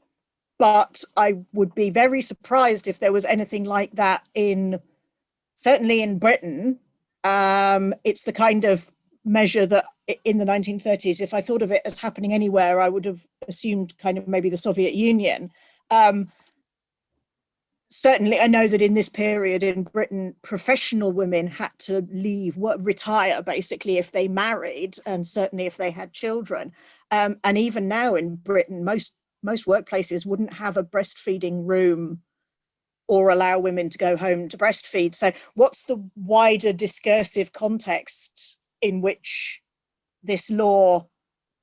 but I would be very surprised if there was anything like that certainly in Britain. It's the kind of measure that in the 1930s, if I thought of it as happening anywhere, I would have assumed kind of maybe the Soviet Union. Certainly, I know that in this period in Britain, professional women had to retire basically if they married, and certainly if they had children. And even now in Britain, most workplaces wouldn't have a breastfeeding room or allow women to go home to breastfeed. So what's the wider discursive context in which this law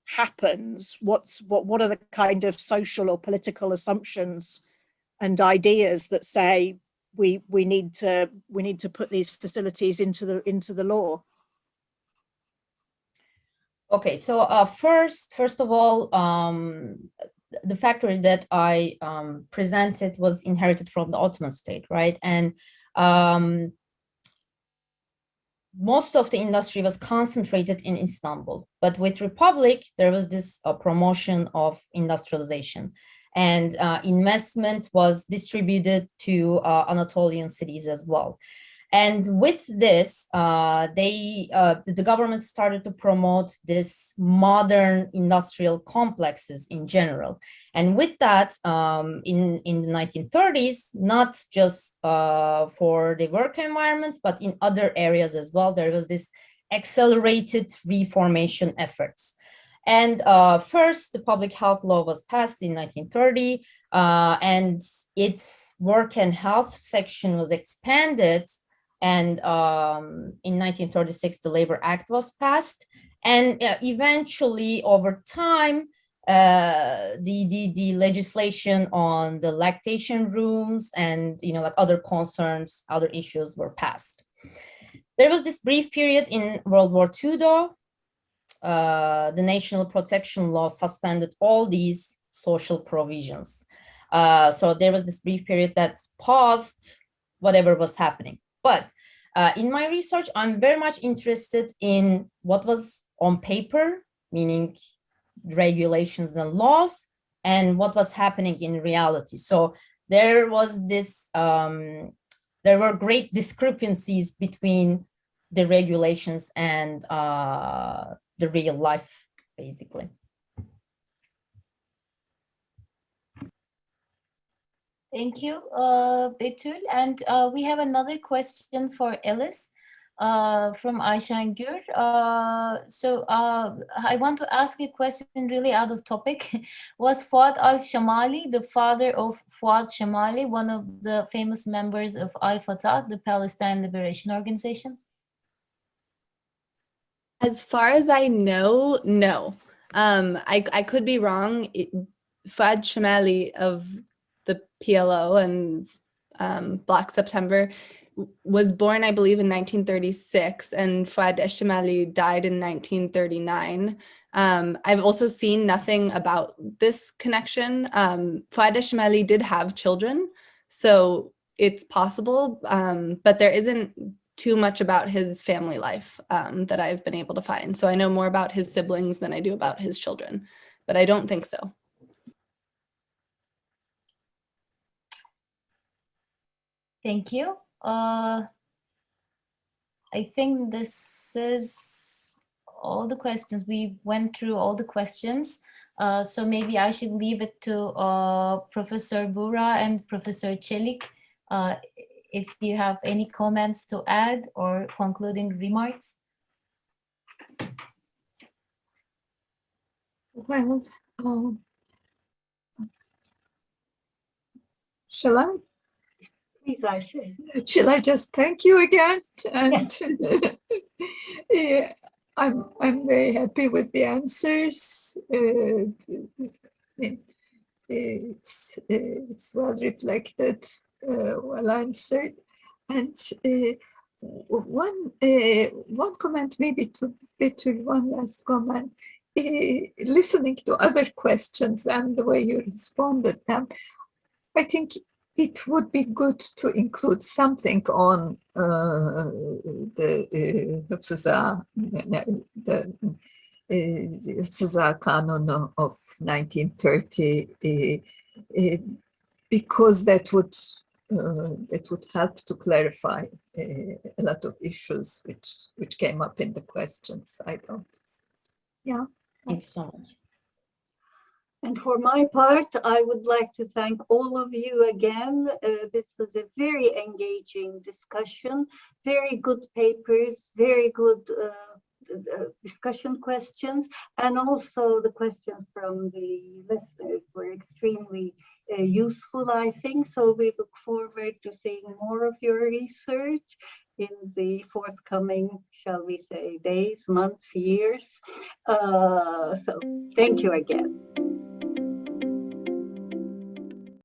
happens? What are the kind of social or political assumptions and ideas that say we need to put these facilities into the law? Okay, so first of all, the factory that I presented was inherited from the Ottoman state, right? And most of the industry was concentrated in Istanbul, but with Republic, there was this promotion of industrialization, and investment was distributed to Anatolian cities as well. And with this, the government started to promote this modern industrial complexes in general. And with that, in the 1930s, not just for the work environment, but in other areas as well, there was this accelerated reformation efforts. And first, the public health law was passed in 1930, and its work and health section was expanded. And in 1936, the Labor Act was passed. And eventually, over time, the legislation on the lactation rooms and like other concerns, other issues were passed. There was this brief period in World War II, though. The National Protection Law suspended all these social provisions. So there was this brief period that paused whatever was happening. But in my research, I'm very much interested in what was on paper, meaning regulations and laws, and what was happening in reality. So there was this, there were great discrepancies between the regulations and the real life, basically. Thank you, Betül. And we have another question for Ellis from Ayşe. So I want to ask a question really out of topic. Was Fuat al-Shamali the father of Fuat Shamali, one of the famous members of Al-Fatah, the Palestine Liberation Organization? As far as I know, no. I could be wrong. Fuad Shemali of the PLO and Black September was born, I believe, in 1936, and Fuad Shemali died in 1939. I've also seen nothing about this connection. Fuad Shemali did have children, so it's possible, but there isn't too much about his family life that I've been able to find. So I know more about his siblings than I do about his children, but I don't think so. Thank you. I think this is all the questions. We went through all the questions. So maybe I should leave it to Professor Buğra and Professor Çelik if you have any comments to add or concluding remarks. Well, shall I? Please, Ayşe. Shall I just thank you again? And yeah, I'm very happy with the answers. It's well reflected, well answered, and one comment maybe to Betül, one last comment. Listening to other questions and the way you responded them, I think it would be good to include something on the Hıfzı Kanunu of 1930, because that would help to clarify a lot of issues which came up in the questions. I don't. Yeah. Thank you so much. And for my part, I would like to thank all of you again. This was a very engaging discussion, very good papers, very good discussion questions, and also the questions from the listeners were extremely useful, I think. So we look forward to seeing more of your research in the forthcoming, shall we say, days, months, years. So thank you again.